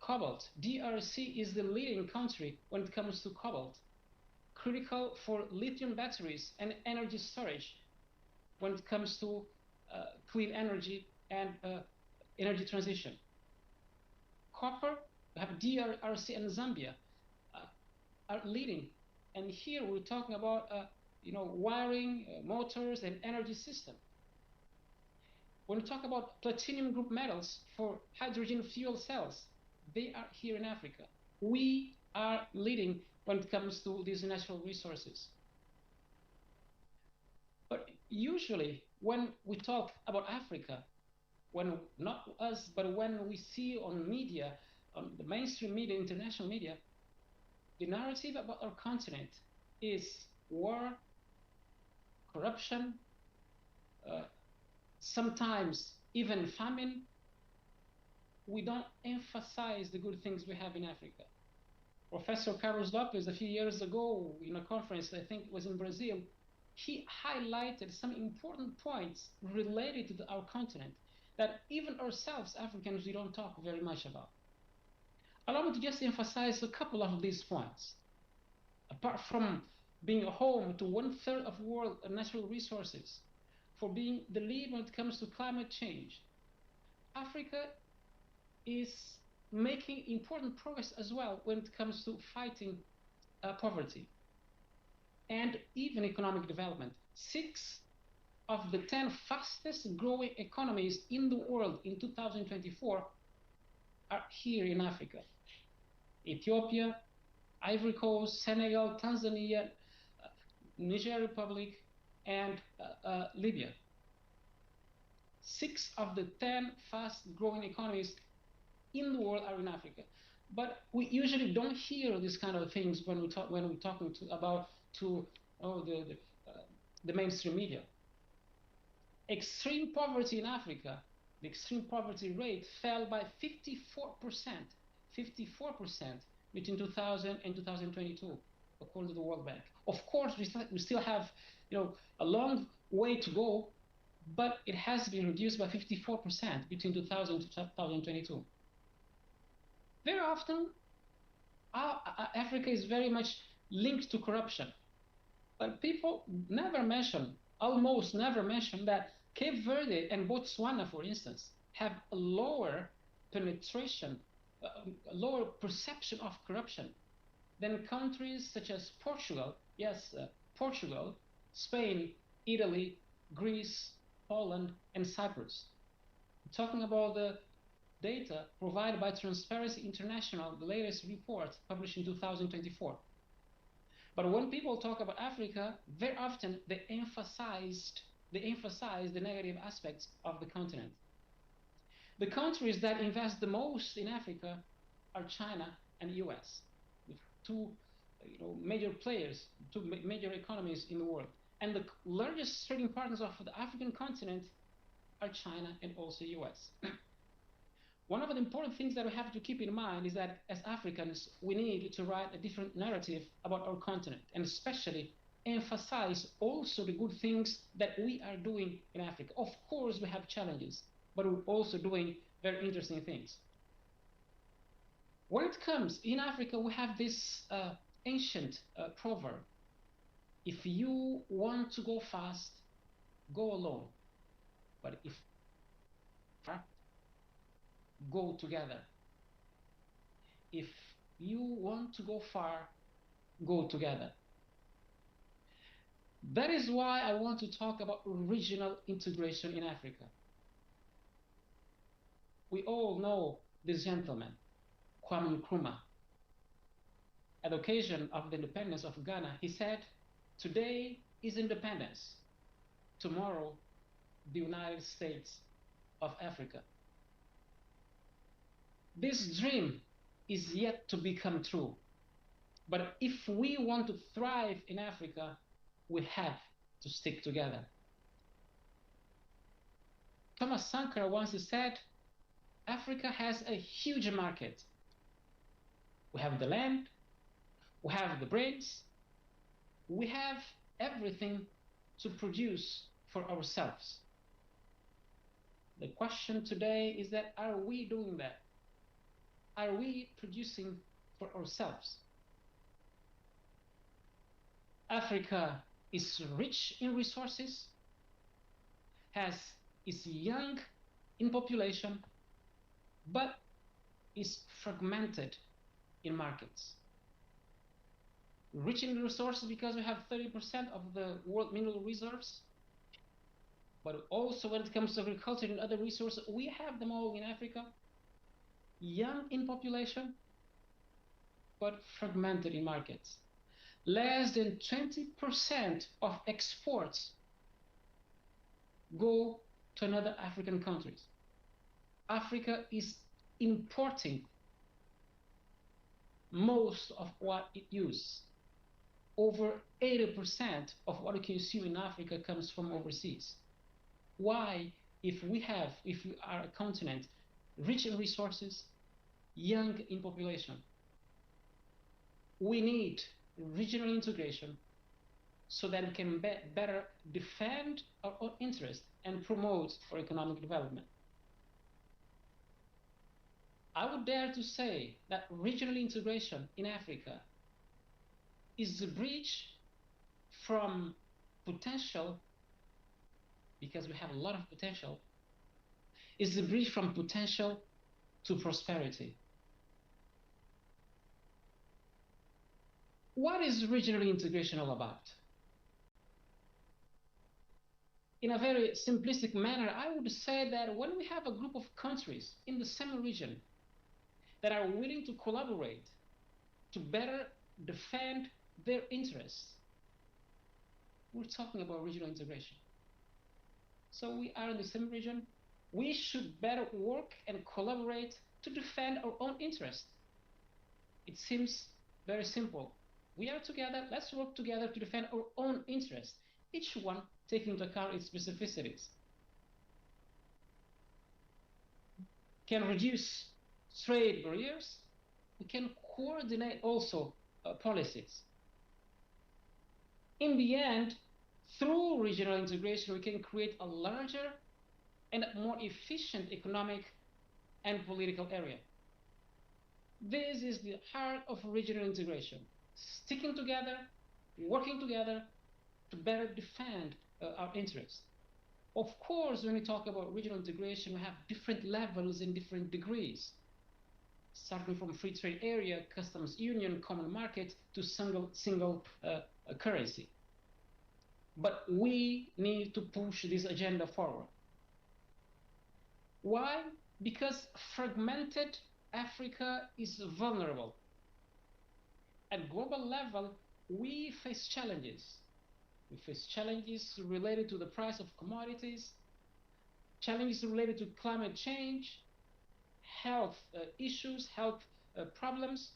E: cobalt. DRC is the leading country when it comes to cobalt, critical for lithium batteries and energy storage when it comes to clean energy and energy transition. Copper, we have DRC and Zambia are leading. And here we're talking about wiring, motors, and energy system. When we talk about platinum group metals for hydrogen fuel cells, they are here in Africa. We are leading when it comes to these natural resources. But usually when we talk about Africa, when not us, but when we see on media, on the mainstream media, international media, the narrative about our continent is war, corruption, sometimes even famine. We don't emphasize the good things we have in Africa. Professor Carlos Lopez, a few years ago in a conference, I think it was in Brazil, he highlighted some important points related to our continent that even ourselves, Africans, we don't talk very much about. Allow me to just emphasize a couple of these points. Apart from being a home to 1/3 of world natural resources, for being the lead when it comes to climate change, Africa is making important progress as well when it comes to fighting poverty and even economic development. 6 of the 10 fastest growing economies in the world in 2024 are here in Africa. Ethiopia, Ivory Coast, Senegal, Tanzania, Niger Republic, and Libya. 6 of the 10 fast-growing economies in the world are in Africa. But we usually don't hear these kind of things when we're talking about the mainstream media. Extreme poverty in Africa, the extreme poverty rate fell by 54%. 54% between 2000 and 2022, according to the World Bank. Of course, we still have a long way to go, but it has been reduced by 54% between 2000 to 2022. Very often, Africa is very much linked to corruption, but people never mention, almost never mention, that Cape Verde and Botswana, for instance, have a lower penetration, a lower perception of corruption than countries such as Portugal, Portugal, Spain, Italy, Greece, Poland, and Cyprus. We're talking about the data provided by Transparency International, the latest report published in 2024. But when people talk about Africa, very often they emphasize the negative aspects of the continent. The countries that invest the most in Africa are China and the US, with two major players, two major economies in the world. And the largest trading partners of the African continent are China and also US. One of the important things that we have to keep in mind is that as Africans, we need to write a different narrative about our continent, and especially emphasize also the good things that we are doing in Africa. Of course, we have challenges, but we're also doing very interesting things. When it comes in Africa, we have this ancient proverb: if you want to go fast, go alone. But if go together. If you want to go far, go together. That is why I want to talk about regional integration in Africa. We all know this gentleman, Kwame Nkrumah. At the occasion of the independence of Ghana, he said, "Today is independence, tomorrow the United States of Africa." This dream is yet to become true. But if we want to thrive in Africa, we have to stick together. Thomas Sankara once said, Africa has a huge market. We have the land, we have the brains, we have everything to produce for ourselves. The question today is that, are we doing that? Are we producing for ourselves? Africa is rich in resources, is young in population, but is fragmented in markets. Rich in resources because we have 30% of the world mineral reserves, but also when it comes to agriculture and other resources, we have them all in Africa. Young in population, but fragmented in markets. Less than 20% of exports go to another African countries. Africa is importing most of what it uses. Over 80% of what we consume in Africa comes from overseas. Why, if we are a continent rich in resources, young in population, we need regional integration so that we can better defend our own interests and promote our economic development. I would dare to say that regional integration in Africa is the bridge from potential, because we have a lot of potential, is the bridge from potential to prosperity. What is regional integration all about? In a very simplistic manner, I would say that when we have a group of countries in the same region that are willing to collaborate to better defend their interests, we're talking about regional integration. So we are in the same region. We should better work and collaborate to defend our own interests. It seems very simple. We are together, let's work together to defend our own interests, each one taking into account its specificities. Can reduce trade barriers. We can coordinate also policies. In the end, through regional integration, we can create a larger and more efficient economic and political area. This is the heart of regional integration, sticking together, working together to better defend our interests. Of course, when we talk about regional integration, we have different levels and different degrees, starting from free trade area, customs union, common market, to single currency. but we need to push this agenda forward. Why? Because fragmented Africa is vulnerable. At global level, we face challenges. We face challenges related to the price of commodities, challenges related to climate change, health issues, health problems.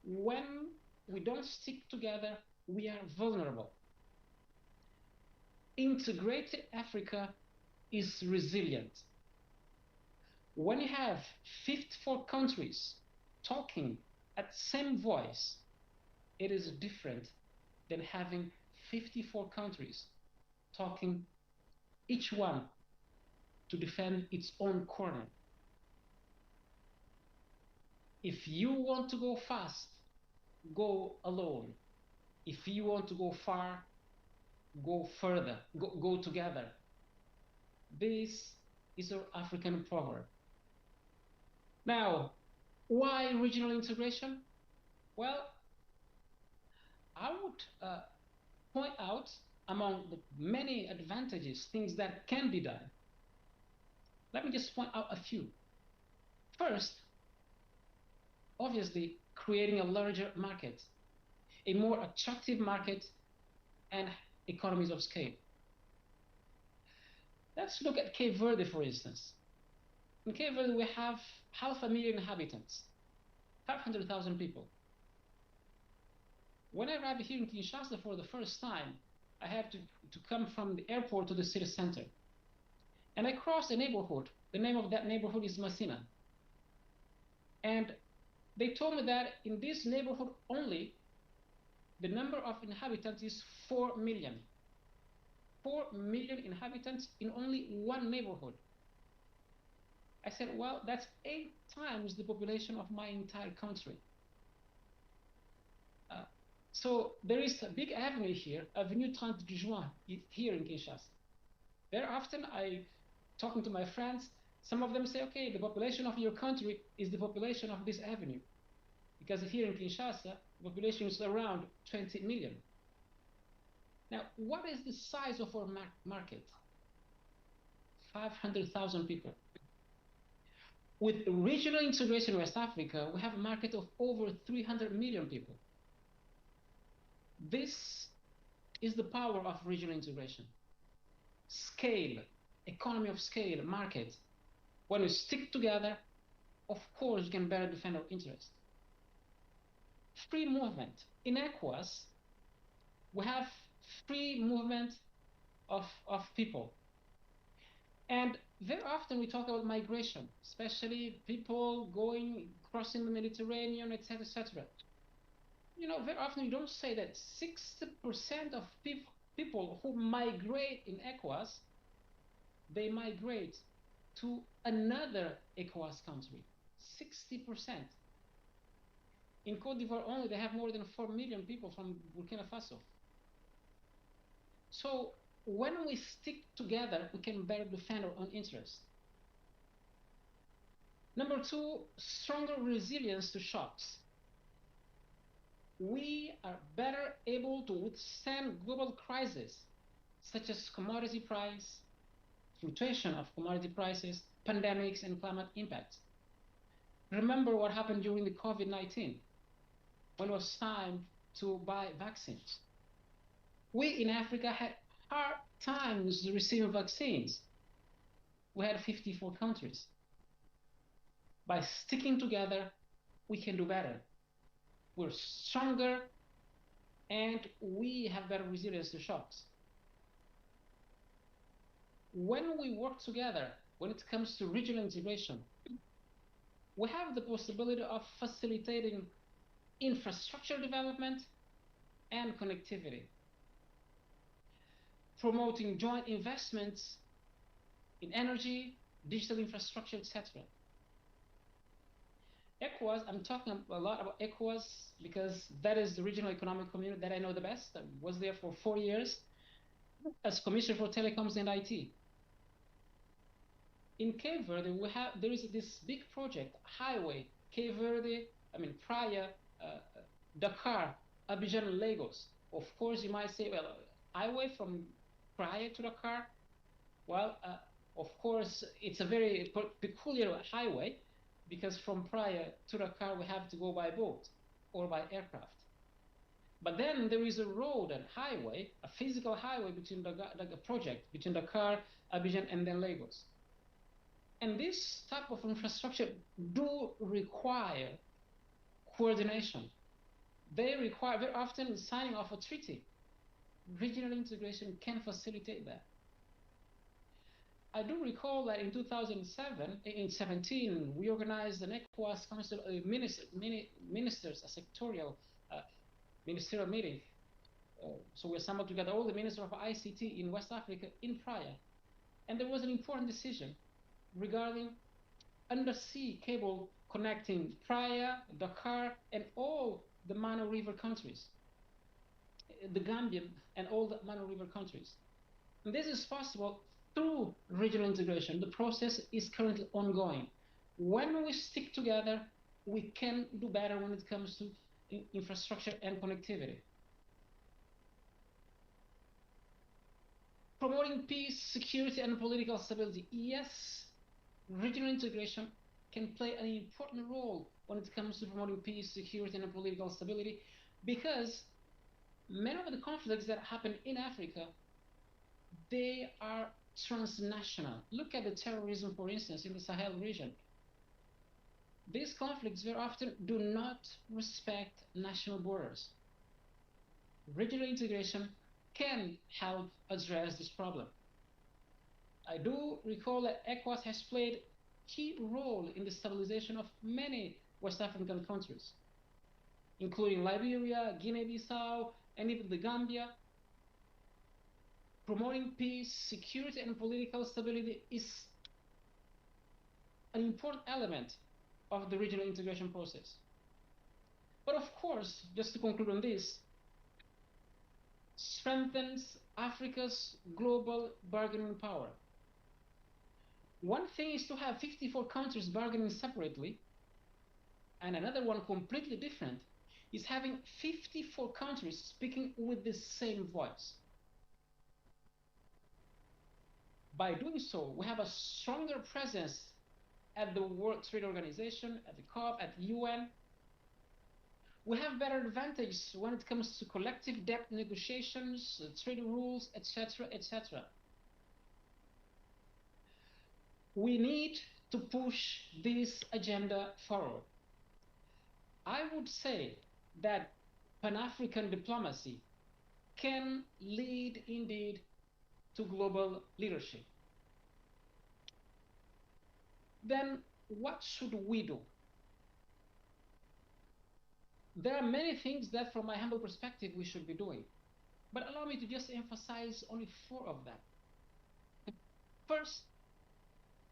E: When we don't stick together, we are vulnerable. Integrated Africa is resilient. When you have 54 countries talking at the same voice, it is different than having 54 countries talking, each one to defend its own corner. If you want to go fast, go alone. If you want to go far, go further, go together. This is our African proverb. Now, why regional integration? Well, I would point out among the many advantages, things that can be done. Let me just point out a few. First, obviously, creating a larger market, a more attractive market, and economies of scale. Let's look at Cape Verde, for instance. In Cape Verde, we have 500,000 inhabitants, 500,000 people. When I arrived here in Kinshasa for the first time, I had to come from the airport to the city center. And I crossed a neighborhood. The name of that neighborhood is Masina. And they told me that in this neighborhood only, the number of inhabitants is 4 million. 4 million inhabitants in only one neighborhood. I said, well, that's 8 times the population of my entire country. So there is a big avenue here, Avenue 30 de Juin, here in Kinshasa. Very often, talking to my friends, some of them say, okay, the population of your country is the population of this avenue. Because here in Kinshasa, the population is around 20 million. Now, what is the size of our market? 500,000 people. With regional integration in West Africa, we have a market of over 300 million people. This is the power of regional integration. Scale, economy of scale, market. When we stick together, of course, we can better defend our interests. Free movement. In ECOWAS, we have free movement of people. And very often we talk about migration, especially people crossing the Mediterranean, etc., etc. You know, very often you don't say that 60% of people who migrate in ECOWAS, they migrate to another ECOWAS country. 60%. In Côte d'Ivoire only, they have more than 4 million people from Burkina Faso. So when we stick together, we can better defend our own interests. Number 2, stronger resilience to shocks. We are better able to withstand global crises, such as commodity price, fluctuation of commodity prices, pandemics, and climate impacts. Remember what happened during the COVID-19, when it was time to buy vaccines. We in Africa had hard times receiving vaccines. We had 54 countries. By sticking together, we can do better. We're stronger, and we have better resilience to shocks. When we work together, when it comes to regional integration, we have the possibility of facilitating infrastructure development and connectivity, promoting joint investments in energy, digital infrastructure, etc. ECOWAS, I'm talking a lot about ECOWAS because that is the regional economic community that I know the best. I was there for 4 years as Commissioner for Telecoms and IT. In Cape Verde, there is this big project, highway, Cape Verde, Praia, Dakar, Abidjan, Lagos. Of course, you might say, well, highway from Praia to Dakar? Well, of course, it's a very peculiar highway, because from Praia to Dakar we have to go by boat or by aircraft. But then there is a road and highway, a physical highway between the project between Dakar, Abidjan, and then Lagos. And this type of infrastructure do require coordination. They require very often signing of a treaty. Regional integration can facilitate that. I do recall that in 2017, we organized an ECOWAS Council of Ministers, a sectorial ministerial meeting. So we assembled together all the ministers of ICT in West Africa in Praia. And there was an important decision regarding undersea cable connecting Praia, Dakar, and all the Mano River countries, the Gambian and all the Mano River countries. And this is possible through regional integration. The process is currently ongoing. When we stick together, we can do better when it comes to infrastructure and connectivity. Promoting peace, security, and political stability. Yes, regional integration can play an important role when it comes to promoting peace, security, and political stability, because many of the conflicts that happen in Africa, they are transnational. Look at the terrorism, for instance, in the Sahel region. These conflicts very often do not respect national borders. Regional integration can help address this problem. I do recall that ECOWAS has played a key role in the stabilization of many West African countries, including Liberia, Guinea-Bissau, and even the Gambia. Promoting peace, security, and political stability is an important element of the regional integration process. But of course, just to conclude on this, strengthens Africa's global bargaining power. One thing is to have 54 countries bargaining separately, and another one completely different is having 54 countries speaking with the same voice. By doing so, we have a stronger presence at the World Trade Organization, at the COP, at the UN. We have better advantage when it comes to collective debt negotiations, trade rules, etc., etc. We need to push this agenda forward. I would say that Pan-African diplomacy can lead indeed to global leadership. Then what should we do? There are many things that, from my humble perspective, we should be doing. But allow me to just emphasize only 4 of them. First,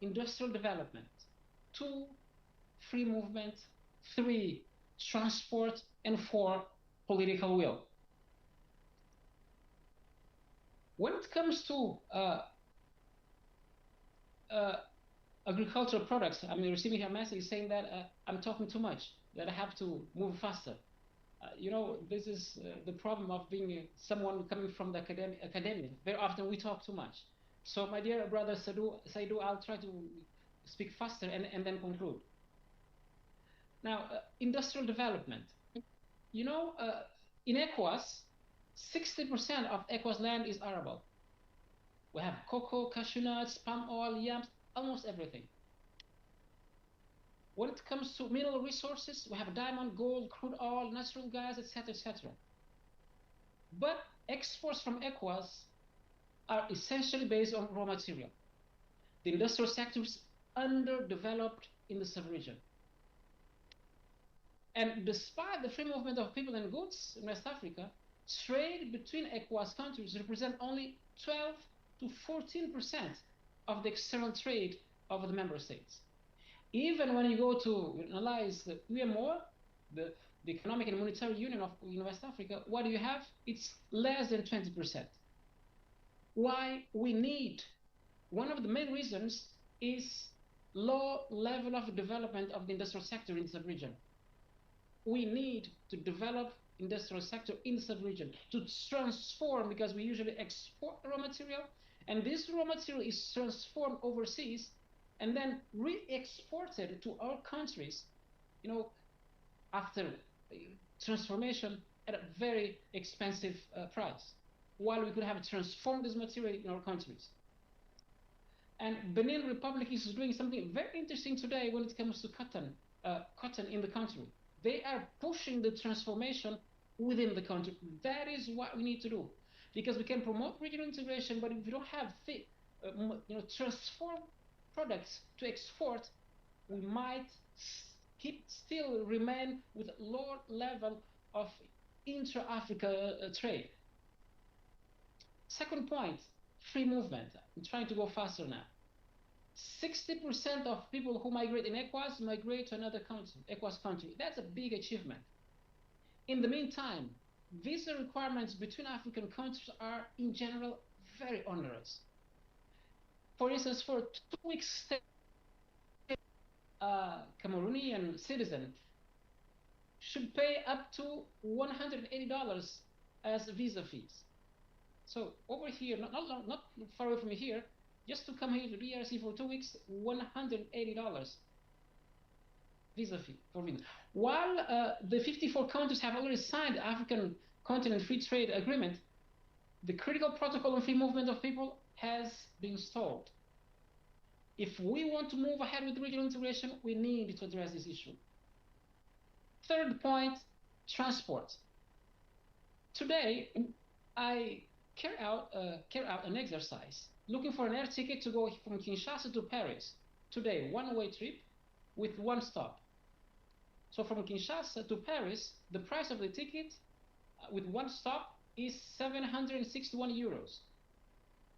E: industrial development. 2, free movement. 3, transport. And 4, political will. When it comes to agricultural products, I'm receiving a message saying that I'm talking too much, that I have to move faster. You know, this is the problem of being someone coming from the academia. Very often we talk too much. So my dear brother Saidu, I'll try to speak faster and then conclude. Now, industrial development. You know, in ECOWAS, 60% of ECOWAS land is arable. We have cocoa, cashew nuts, palm oil, yams, almost everything. When it comes to mineral resources, we have diamond, gold, crude oil, natural gas, etc., etc. But exports from ECOWAS are essentially based on raw material. The industrial sector is underdeveloped in the sub-region. And despite the free movement of people and goods in West Africa, trade between ECOWAS countries represent only 12 to 14% of the external trade of the member states. Even when you go to analyze the UMO, the Economic and Monetary Union of West Africa, what do you have? It's less than 20%. Why we need, one of the main reasons is low level of development of the industrial sector in the sub-region. We need to develop industrial sector in the sub-region to transform, because we usually export raw material, and this raw material is transformed overseas and then re-exported to our countries, after transformation at a very expensive price, while we could have transformed this material in our countries. And Benin Republic is doing something very interesting today when it comes to cotton in the country. They are pushing the transformation within the country. That is what we need to do, because we can promote regional integration, but if we don't have transform products to export, we might still remain with a lower level of intra-Africa trade. Second point, free movement. I'm trying to go faster now. 60% of people who migrate in ECOWAS migrate to another country, ECOWAS country. That's a big achievement. In the meantime, visa requirements between African countries are, in general, very onerous. For instance, for a 2-week stay, a Cameroonian citizen should pay up to $180 as visa fees. So over here, not far away from here, just to come here to DRC for 2 weeks, $180 visa fee for visa. While the 54 countries have already signed the African Continent Free Trade Agreement, the critical protocol on free movement of people has been stalled. If we want to move ahead with regional integration, we need to address this issue. Third point, transport. Today, I carry out an exercise looking for an air ticket to go from Kinshasa to Paris. Today, one-way trip with one stop. So from Kinshasa to Paris, the price of the ticket with one stop is 761 euros.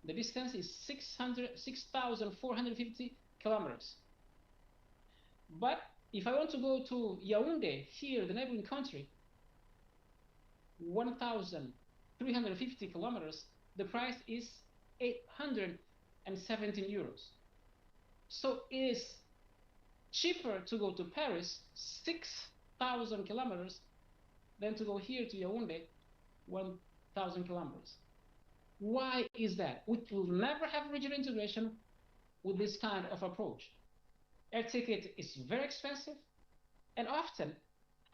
E: The distance is 6,450 kilometers. But if I want to go to Yaoundé, here, the neighboring country, 1,350 kilometers, the price is 817 euros. So it is cheaper to go to Paris, 6,000 kilometers, than to go here to Yaoundé, 1,000 kilometers. Why is that? We will never have regional integration with this kind of approach. Air ticket is very expensive, and often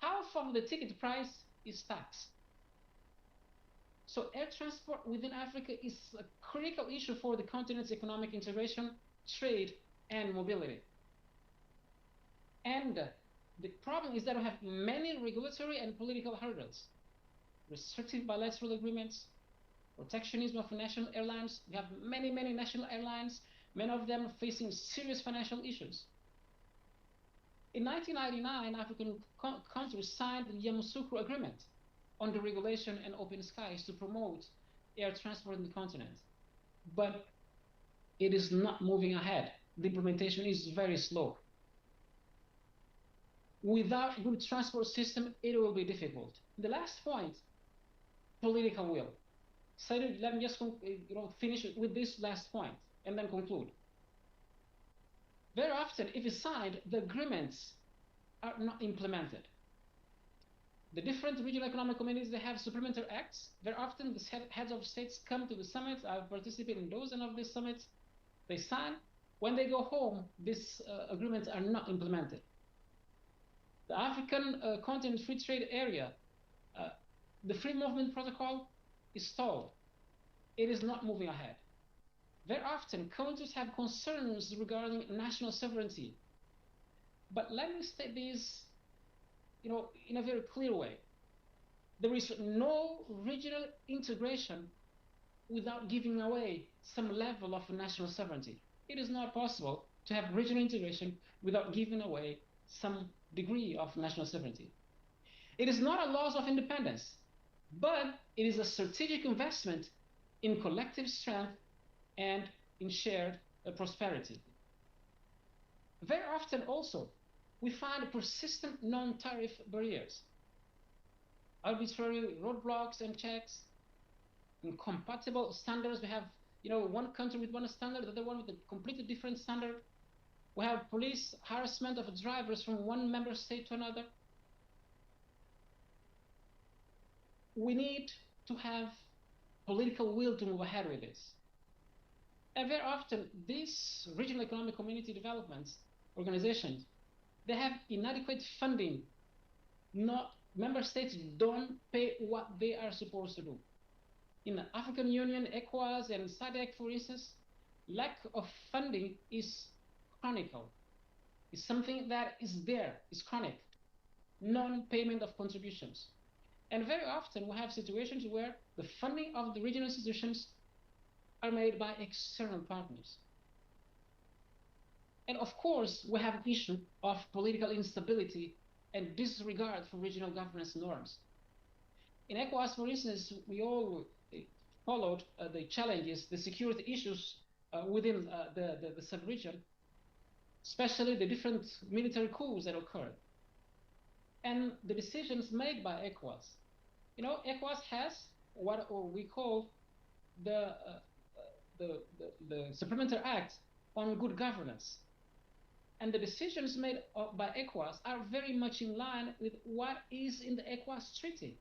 E: half of the ticket price is taxed. So air transport within Africa is a critical issue for the continent's economic integration, trade, and mobility. And the problem is that we have many regulatory and political hurdles. Restrictive bilateral agreements, protectionism of national airlines. We have many national airlines, many of them facing serious financial issues. In 1999, African countries signed the Yamoussoukro Agreement on the regulation and open skies to promote air transport in the continent. But it is not moving ahead. The implementation is very slow. Without a good transport system, it will be difficult. The last point, political will. So let me just finish with this last point and then conclude. Very often, if it's signed, the agreements are not implemented. The different regional economic communities, they have supplementary acts. Very often, the heads of states come to the summits. I've participated in dozen of these summits. They sign. When they go home, these agreements are not implemented. The African Continent Free Trade Area, the Free Movement Protocol is stalled. It is not moving ahead. Very often, countries have concerns regarding national sovereignty. But let me state this, in a very clear way. There is no regional integration without giving away some level of national sovereignty. It is not possible to have regional integration without giving away some degree of national sovereignty. It is not a loss of independence, but it is a strategic investment in collective strength and in shared prosperity. Very often also, we find persistent non-tariff barriers, arbitrary roadblocks and checks, incompatible standards. We have, one country with one standard, the other one with a completely different standard. We have police harassment of drivers from one member state to another. we need to have political will to move ahead with this. And very often, these regional economic community development organizations, they have inadequate funding. Member states don't pay what they are supposed to do. In the African Union, ECOWAS, and SADC, for instance, lack of funding is chronic. It's something that is there, is chronic. Non-payment of contributions. And very often we have situations where the funding of the regional institutions are made by external partners. And of course, we have an issue of political instability and disregard for regional governance norms. In ECOWAS, for instance, we all followed the challenges, the security issues within the sub-region, especially the different military coups that occurred. And the decisions made by ECOWAS. You know, ECOWAS has what we call the Supplementary Act on Good Governance. And the decisions made by ECOWAS are very much in line with what is in the ECOWAS Treaty.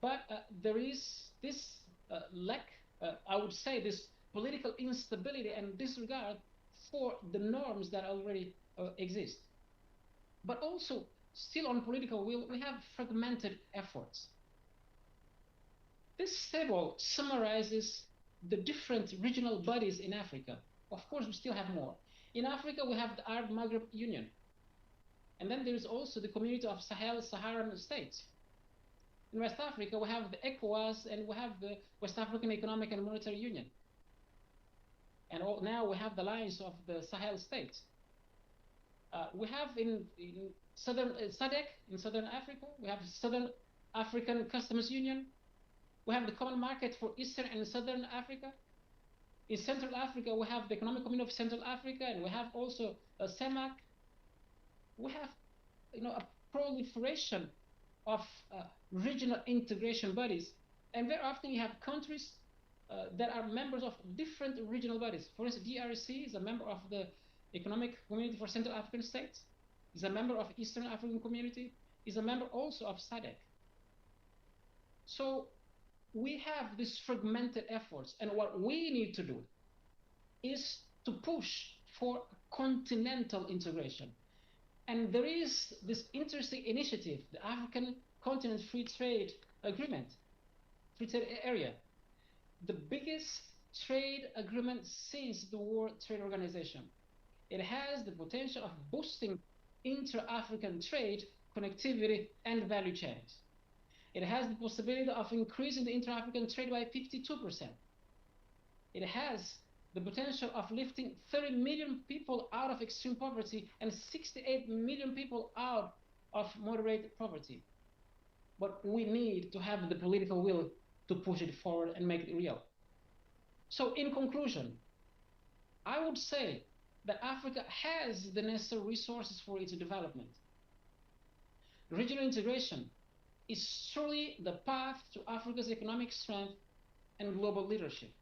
E: But there is this lack, I would say, this political instability and disregard for the norms that already exist. But also, still on political will, we have fragmented efforts. This table summarizes the different regional bodies in Africa. Of course, we still have more. In Africa, we have the Arab Maghreb Union. And then there is also the Community of Sahel-Saharan States. In West Africa, we have the ECOWAS and we have the West African Economic and Monetary Union. And now we have the Alliance of the Sahel States. We have in Southern SADC, in Southern Africa, we have Southern African Customs Union. We have the Common Market for Eastern and Southern Africa. In Central Africa, we have the Economic Community of Central Africa, and we have also CEMAC. We have, a proliferation of regional integration bodies, and very often you have countries that are members of different regional bodies. For instance, DRC is a member of the Economic Community for Central African States, is a member of Eastern African Community, is a member also of SADC. So we have these fragmented efforts, and what we need to do is to push for continental integration. And there is this interesting initiative, the African Continent Free Trade Agreement, Free Trade Area, the biggest trade agreement since the World Trade Organization. It has the potential of boosting intra-African trade, connectivity, and value chains. It has the possibility of increasing the intra-African trade by 52%. It has the potential of lifting 30 million people out of extreme poverty and 68 million people out of moderate poverty. But we need to have the political will to push it forward and make it real. So in conclusion, I would say that Africa has the necessary resources for its development. Regional integration is surely the path to Africa's economic strength and global leadership.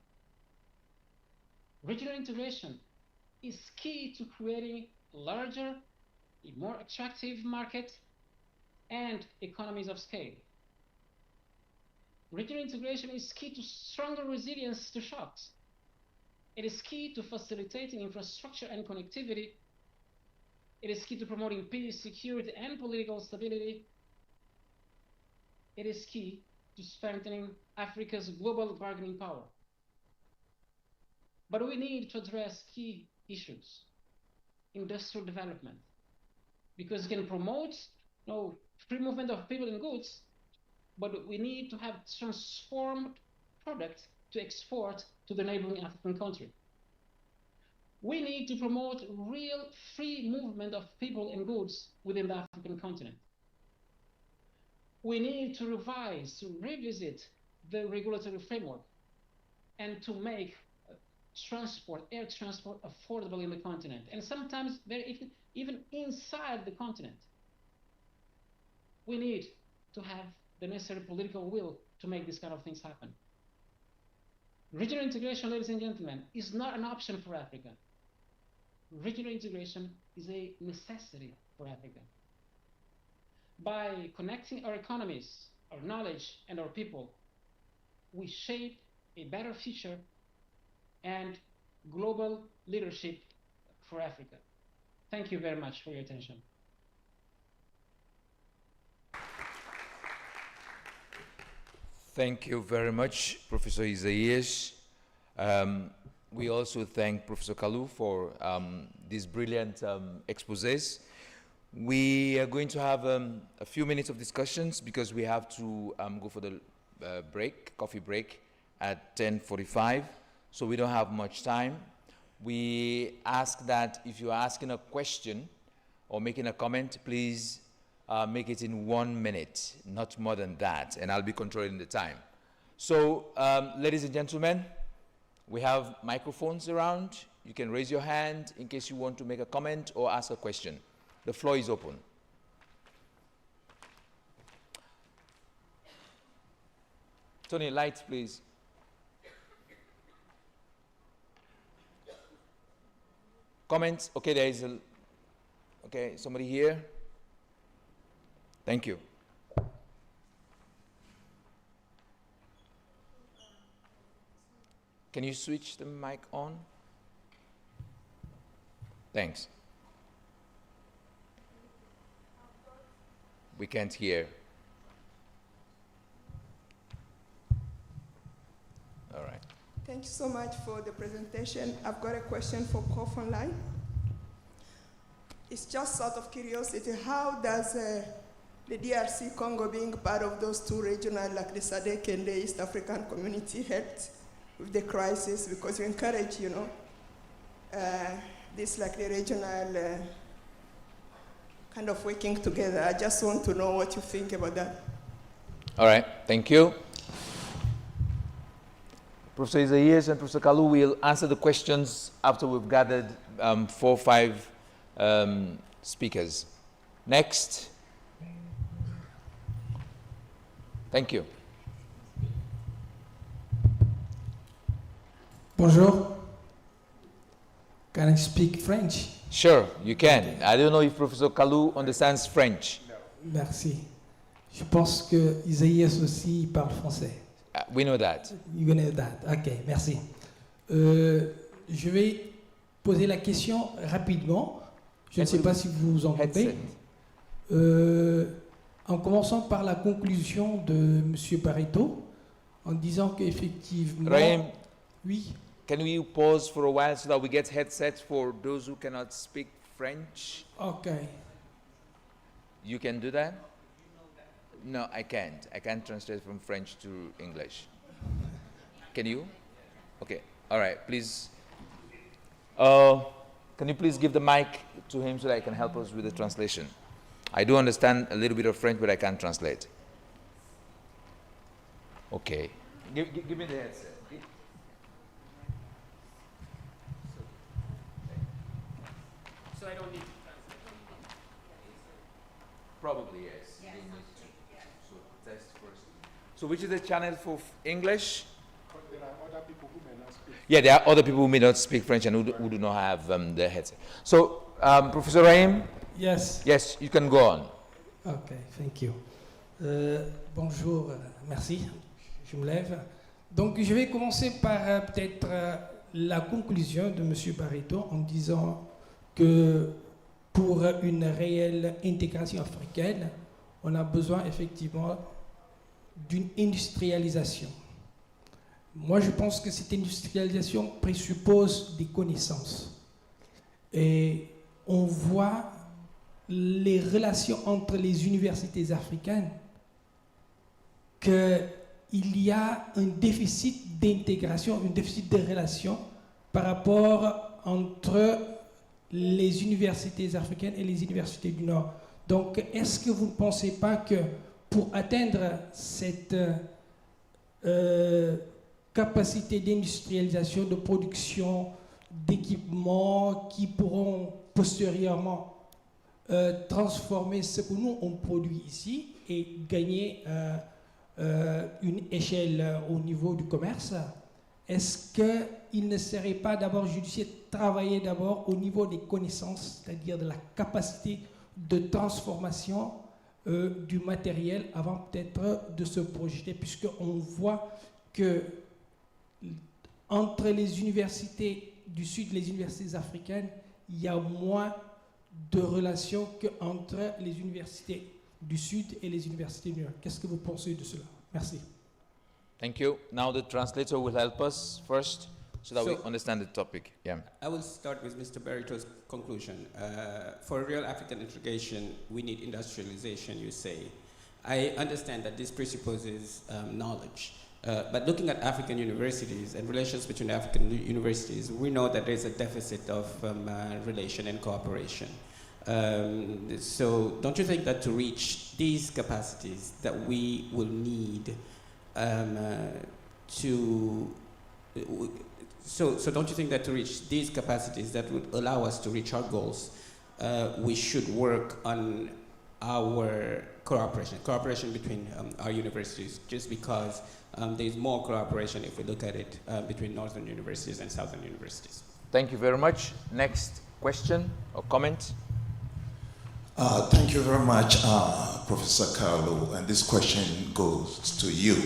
E: Regional integration is key to creating a larger, a more attractive market and economies of scale. Regional integration is key to stronger resilience to shocks. It is key to facilitating infrastructure and connectivity. It is key to promoting peace, security, and political stability. It is key to strengthening Africa's global bargaining power. But we need to address key issues. Industrial development, because it can promote free movement of people and goods, but we need to have transformed products to export to the neighboring African country. We need to promote real free movement of people and goods within the African continent. We need to revise, to revisit the regulatory framework and to make transport, air transport, affordable in the continent, and sometimes even inside the continent. We need to have the necessary political will to make these kind of things happen. Regional integration, ladies and gentlemen, is not an option for Africa. Regional integration is a necessity for Africa. By connecting our economies, our knowledge, and our people, we shape a better future and global leadership for Africa. Thank you very much for your attention.
C: Thank you very much, Professor Isaias. We also thank Professor Kalu for these brilliant exposés. We are going to have a few minutes of discussions because we have to go for the coffee break at 10:45, so we don't have much time. We ask that if you're asking a question or making a comment, please make it in 1 minute, not more than that, and I'll be controlling the time. So, ladies and gentlemen, we have microphones around. You can raise your hand in case you want to make a comment or ask a question. The floor is open. Tony, lights, please. Comments? Okay, there is somebody here. Thank you. Can you switch the mic on? Thanks. We can't hear. All right.
F: Thank you so much for the presentation. I've got a question for Prof online. It's just sort of curiosity. How does the DRC Congo being part of those two regional, like the SADC and the East African community, helped with the crisis? Because you encourage, this like the regional kind of working together. I just want to know what you think about that.
C: All right, thank you. Professor Isaias and Professor Kalu will answer the questions after we've gathered 4 or 5 speakers. Next. Thank you.
G: Bonjour. Can I speak French?
C: Sure, you can. I don't know if Professor Kalu understands French.
G: Merci. Je pense que Isaias aussi parle français.
C: We know that.
G: You know that. Ok, merci. Je vais poser la question rapidement. Je ne sais pas si vous entendez. En commençant par la conclusion de M. Barreto, en disant qu'effectivement...
C: Rahim,
G: oui.
C: Can we pause for a while so that we get headsets for those who cannot speak French?
G: Okay.
C: You can do that? No, I can't. I can't translate from French to English. Can you? Okay. All right. Please. Can you please give the mic to him so that he can help us with the translation? I do understand a little bit of French, but I can't translate. Okay. Give me the headset.
E: So I don't need to translate.
C: Probably yes. Yes. So test first. So which is the channel for English?
B: There are other people who may not speak.
C: Yeah, there are other people who may not speak French and who do not have the headset. So, Professor Rahim?
G: Yes.
C: Yes, you can go on.
G: Ok, thank you. Bonjour, merci. Je me lève. Donc, je vais commencer par peut-être la conclusion de M. Barreto en disant que pour une réelle intégration africaine, on a besoin effectivement d'une industrialisation. Moi, je pense que cette industrialisation présuppose des connaissances. Et on voit les relations entre les universités africaines qu'il y a un déficit d'intégration, un déficit de relations par rapport entre les universités africaines et les universités du Nord. Donc, est-ce que vous ne pensez pas que pour atteindre cette capacité d'industrialisation, de production, d'équipements qui pourront postérieurement transformer ce que nous on produit ici et gagner une échelle au niveau du commerce, est-ce qu'il ne serait pas d'abord judicieux de travailler d'abord au niveau des connaissances, c'est-à-dire de la capacité de transformation du matériel avant peut-être de se projeter, puisqu'on voit que entre les universités du Sud et les universités africaines, il y a moins de relations qu'entre les universités du Sud et les universités du Nord. Qu'est-ce que vous pensez de cela? Merci.
C: Thank you. Now the translator will help us first so that we understand the topic. Yeah.
H: I will start with Mr. Barreto's conclusion. For real African integration, we need industrialization, you say. I understand that this presupposes knowledge. But looking at African universities and relations between African universities, we know that there's a deficit of relation and cooperation. So don't you think that to reach these capacities that we will need So don't you think that to reach these capacities that would allow us to reach our goals, we should work on our cooperation between our universities, just because there's more cooperation if we look at it between northern universities and southern universities.
C: Thank you very much. Next question or comment?
I: Thank you very much, Professor Carlo, and this question goes to you.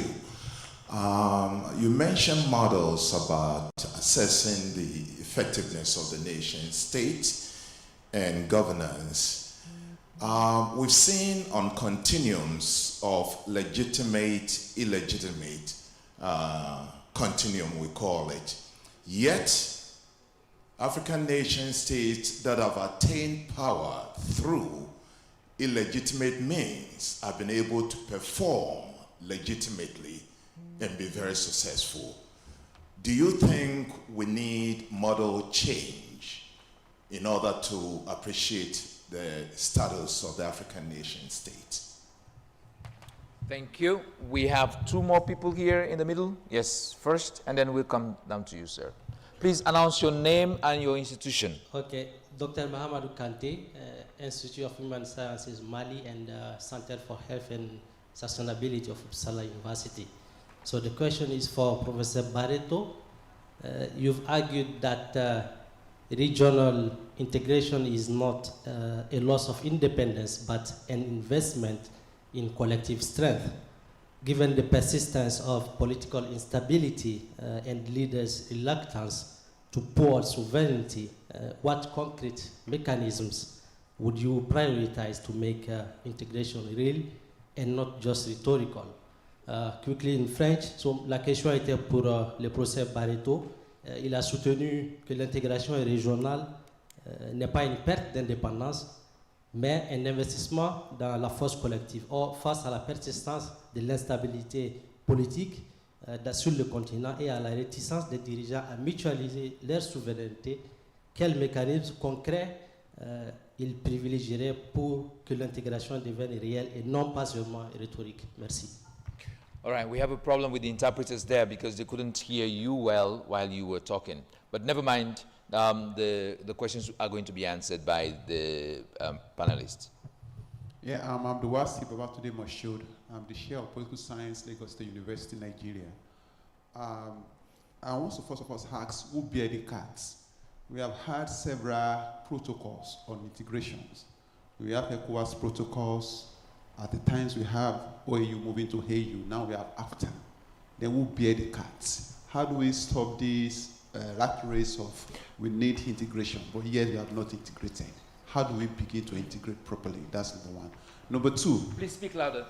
I: You mentioned models about assessing the effectiveness of the nation state and governance. We've seen on continuums of legitimate, illegitimate, continuum we call it. Yet, African nation states that have attained power through illegitimate means have been able to perform legitimately and be very successful. Do you think we need model change in order to appreciate the status of the African nation state?
C: Thank you. We have two more people here in the middle. Yes, first, and then we'll come down to you, sir. Please announce your name and your institution.
J: Okay, Dr. Mahamadou Kante, Institute of Human Sciences, Mali, and Center for Health and Sustainability of Uppsala University. So the question is for Professor Barreto. You've argued that regional integration is not a loss of independence, but an investment in collective strength. Given the persistence of political instability and leaders' reluctance to pour sovereignty, what concrete mechanisms would you prioritize to make integration real and not just rhetorical? Quickly in French, so la question était pour le professeur Barreto. Il a soutenu que l'intégration régionale n'est pas une perte d'indépendance, mais un investissement dans la force collective. Or, face à la persistance de l'instabilité politique sur le continent et à la réticence des dirigeants à mutualiser leur souveraineté, quels mécanismes concrets ils privilégieraient pour que l'intégration devienne réelle et non pas seulement rhétorique? Merci.
C: All right, we have a problem with the interpreters there because they couldn't hear you well while you were talking. But never mind, the questions are going to be answered by the panelists.
K: Yeah, I'm Abdulwasi Babatunde Moshood. I'm the chair of Political Science, Lagos State University, Nigeria. I want to first of all ask, who bear the cats? We have had several protocols on integrations. We have ECOWAS protocols. At the times we have OAU moving to AU, now we have AFTA. Then who bear the cats? How do we stop this rat race of we need integration, but yet we have not integrated? How do we begin to integrate properly? That's number one. Number two.
C: Please speak louder.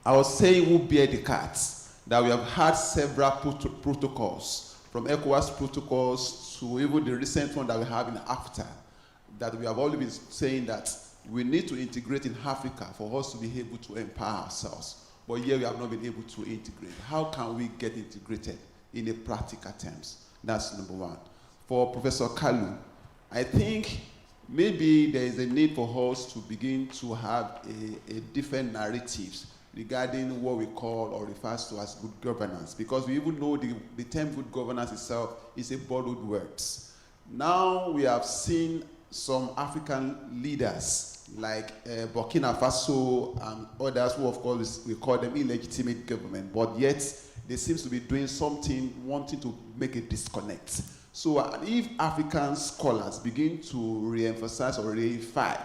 K: I was saying who bear the cats, that we have had several protocols, from ECOWAS protocols to even the recent one that we have in AFTA, that we have always been saying that we need to integrate in Africa for us to be able to empower ourselves. But here we have not been able to integrate. How can we get integrated in a practical terms? That's number one. For Professor Kalu, I think maybe there is a need for us to begin to have a different narratives regarding what we call or refers to as good governance, because we even know the term good governance itself is a borrowed word. Now we have seen some African leaders like Burkina Faso and others who, of course, we call them illegitimate government, but yet they seem to be doing something, wanting to make a disconnect. So if African scholars begin to re-emphasize or reify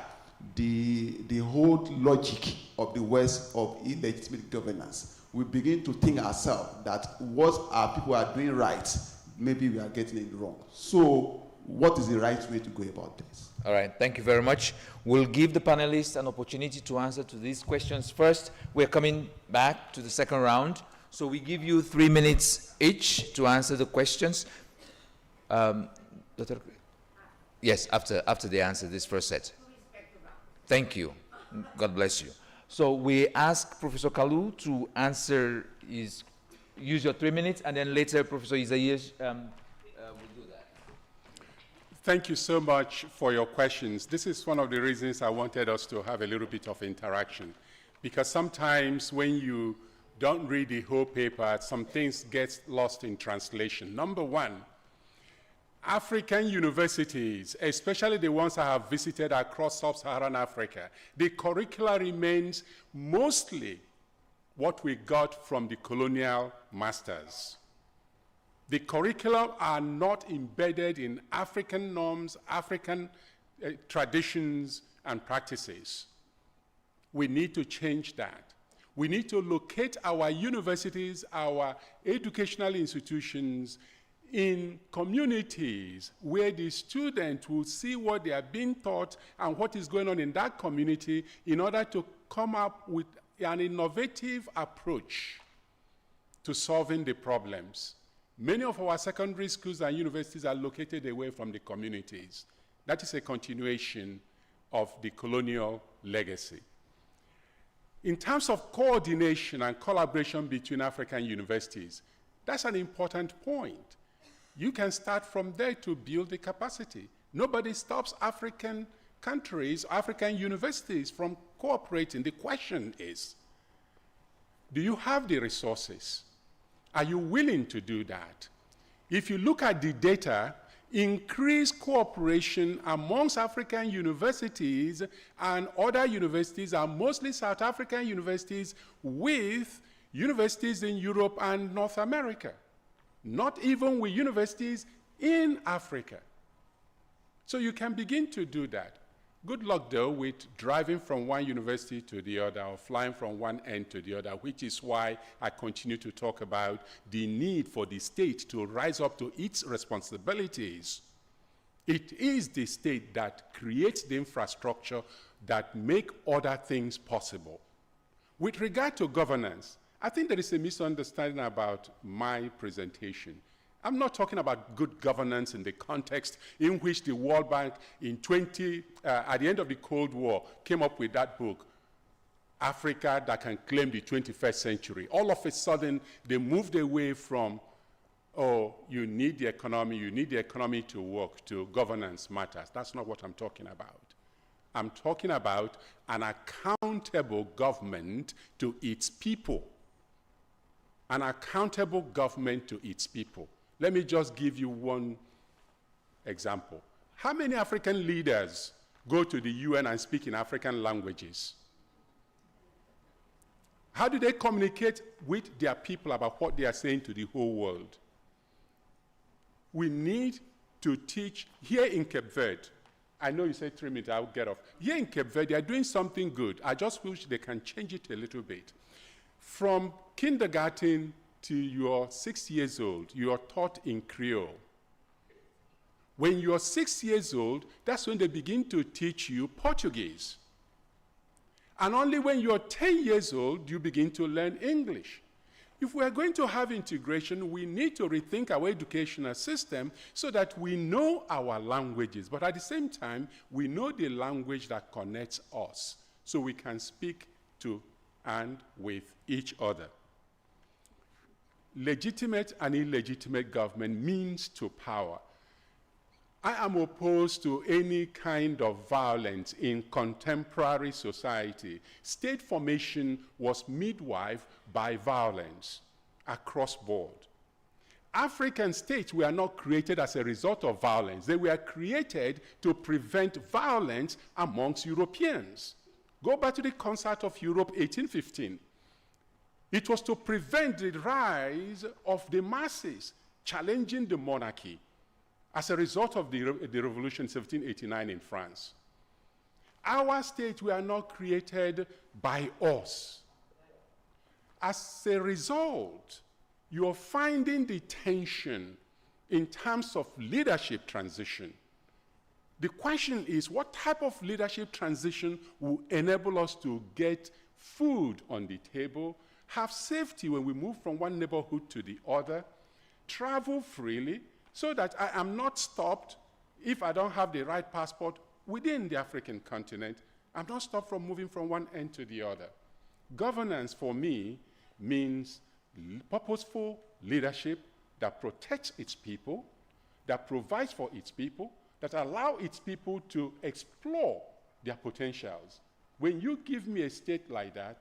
K: the whole logic of the West of illegitimate governance, we begin to think ourselves that what our people are doing right, maybe we are getting it wrong. So what is the right way to go about this?
C: All right, thank you very much. We'll give the panelists an opportunity to answer to these questions first. We're coming back to the second round. So we give you 3 minutes each to answer the questions. Dr. Yes, after they answer this first set. Thank you. God bless you. So we ask Professor Kalu to answer use your 3 minutes, and then later Professor Isaias will do that.
B: Thank you so much for your questions. This is one of the reasons I wanted us to have a little bit of interaction, because sometimes when you don't read the whole paper, some things get lost in translation. Number one, African universities, especially the ones I have visited across sub-Saharan Africa, the curricula remains mostly what we got from the colonial masters. The curricula are not embedded in African norms, African traditions and practices. We need to change that. We need to locate our universities, our educational institutions in communities where the student will see what they are being taught and what is going on in that community in order to come up with an innovative approach to solving the problems. Many of our secondary schools and universities are located away from the communities. That is a continuation of the colonial legacy. In terms of coordination and collaboration between African universities, that's an important point. You can start from there to build the capacity. Nobody stops African countries, African universities from cooperating. The question is, do you have the resources? Are you willing to do that? If you look at the data, increased cooperation amongst African universities and other universities are mostly South African universities with universities in Europe and North America. Not even with universities in Africa. So you can begin to do that. Good luck, though, with driving from one university to the other or flying from one end to the other, which is why I continue to talk about the need for the state to rise up to its responsibilities. It is the state that creates the infrastructure that make other things possible. With regard to governance, I think there is a misunderstanding about my presentation. I'm not talking about good governance in the context in which the World Bank at the end of the Cold War came up with that book, Africa That Can Claim the 21st Century. All of a sudden, they moved away from, oh, you need the economy to work, to governance matters. That's not what I'm talking about. I'm talking about an accountable government to its people. An accountable government to its people. Let me just give you one example. How many African leaders go to the UN and speak in African languages? How do they communicate with their people about what they are saying to the whole world? We need to teach here in Cape Verde. I know you said 3 minutes, I'll get off. Here in Cape Verde, they are doing something good. I just wish they can change it a little bit. From kindergarten to you're 6 years old, you are taught in Creole. When you're 6 years old, that's when they begin to teach you Portuguese. And only when you're 10 years old, you begin to learn English. If we're going to have integration, we need to rethink our educational system so that we know our languages, but at the same time, we know the language that connects us, so we can speak to and with each other. Legitimate and illegitimate government means to power. I am opposed to any kind of violence in contemporary society. State formation was midwifed by violence across board. African states were not created as a result of violence. They were created to prevent violence amongst Europeans. Go back to the Concert of Europe, 1815. It was to prevent the rise of the masses challenging the monarchy as a result of the revolution in 1789 in France. Our states were not created by us. As a result, you're finding the tension in terms of leadership transition. The question is, what type of leadership transition will enable us to get food on the table, have safety when we move from one neighborhood to the other, travel freely, so that I am not stopped if I don't have the right passport within the African continent. I'm not stopped from moving from one end to the other. Governance for me means purposeful leadership that protects its people, that provides for its people, that allow its people to explore their potentials. When you give me a state like that,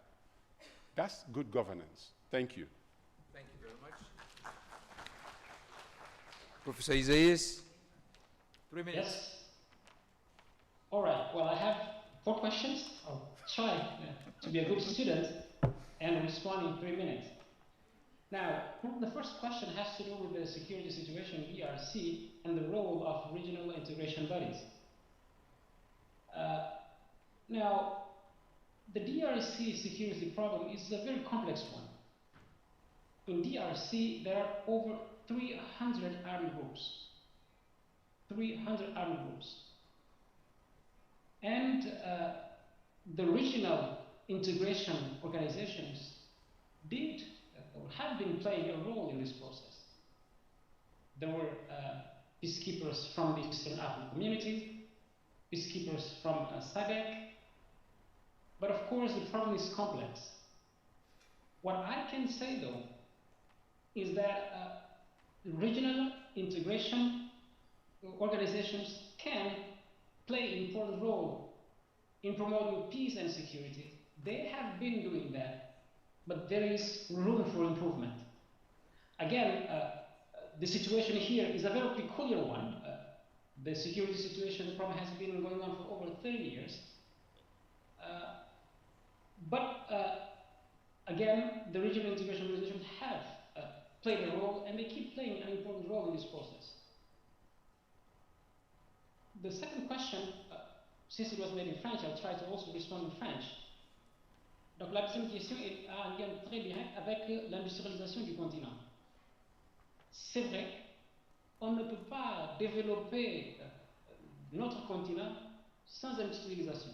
B: that's good governance. Thank you.
C: Thank you very much. Professor Isaias, 3 minutes.
E: Yes. All right. Well, I have 4 questions. I'll try to be a good student and respond in 3 minutes. Now, the first question has to do with the security situation in DRC and the role of regional integration bodies. Now, the DRC security problem is a very complex one. In DRC, there are over 300 armed groups. 300 armed groups. And the regional integration organizations did or have been playing a role in this process. There were peacekeepers from the Eastern African community, peacekeepers from SADC, but of course the problem is complex. What I can say though is that regional integration organizations can play an important role in promoting peace and security. They have been doing that, but there is room for improvement. Again, the situation here is a very peculiar one. The security situation problem has been going on for over 30 years. Again, the regional integration organizations have played a role, and they keep playing an important role in this process. The second question, since it was made in French, I'll try to also respond in French. Donc la deuxième question a un lien très direct avec l'industrialisation du continent. C'est vrai, on ne peut pas développer notre continent sans industrialisation.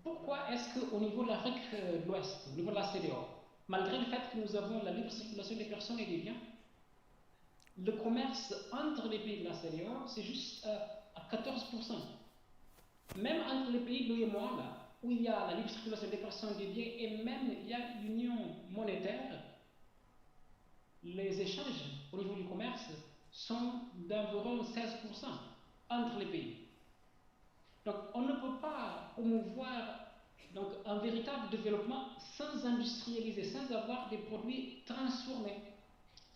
E: Pourquoi est-ce qu'au niveau de l'Afrique de l'Ouest, au niveau de la CEDEAO, malgré le fait que nous avons la libre circulation des personnes et des biens, le commerce entre les pays de la CEDEAO, c'est juste à 14%. Même entre les pays de l'UEMOA, là, où il y a la libre circulation des personnes et des biens, et même il y a l'union monétaire, les échanges au niveau du commerce sont d'environ 16% entre les pays. Donc on ne peut pas promouvoir donc, un véritable développement sans industrialiser, sans avoir des produits transformés.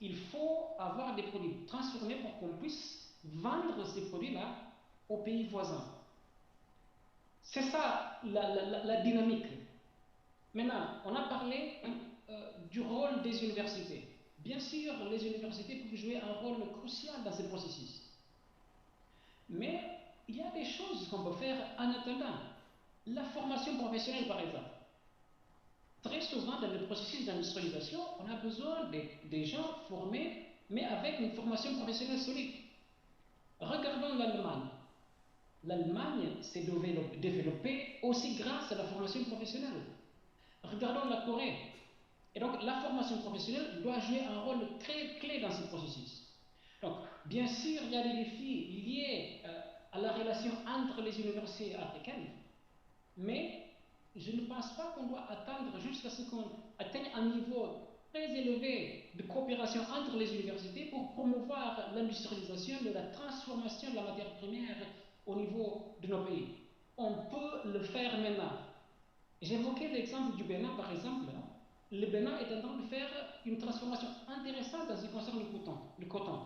E: Il faut avoir des produits transformés pour qu'on puisse vendre ces produits-là aux pays voisins. C'est ça la dynamique. Maintenant, on a parlé du rôle des universités. Bien sûr, les universités peuvent jouer un rôle crucial dans ce processus. Mais il y a des choses qu'on peut faire en attendant. La formation professionnelle, par exemple. Très souvent, dans le processus d'industrialisation, on a besoin des gens formés, mais avec une formation professionnelle solide. Regardons l'Allemagne. L'Allemagne s'est développée aussi grâce à la formation professionnelle. Regardons la Corée. Et donc, la formation professionnelle doit jouer un rôle très clé dans ce processus. Donc, bien sûr, il y a des défis liés à la relation entre les universités africaines, mais je ne pense pas qu'on doit attendre jusqu'à ce qu'on atteigne un niveau très élevé de coopération entre les universités pour promouvoir l'industrialisation de la transformation de la matière première au niveau de nos pays. On peut le faire maintenant. J'évoquais l'exemple du Bénin, par exemple. Le Bénin est en train de faire une transformation intéressante en ce qui concerne le coton.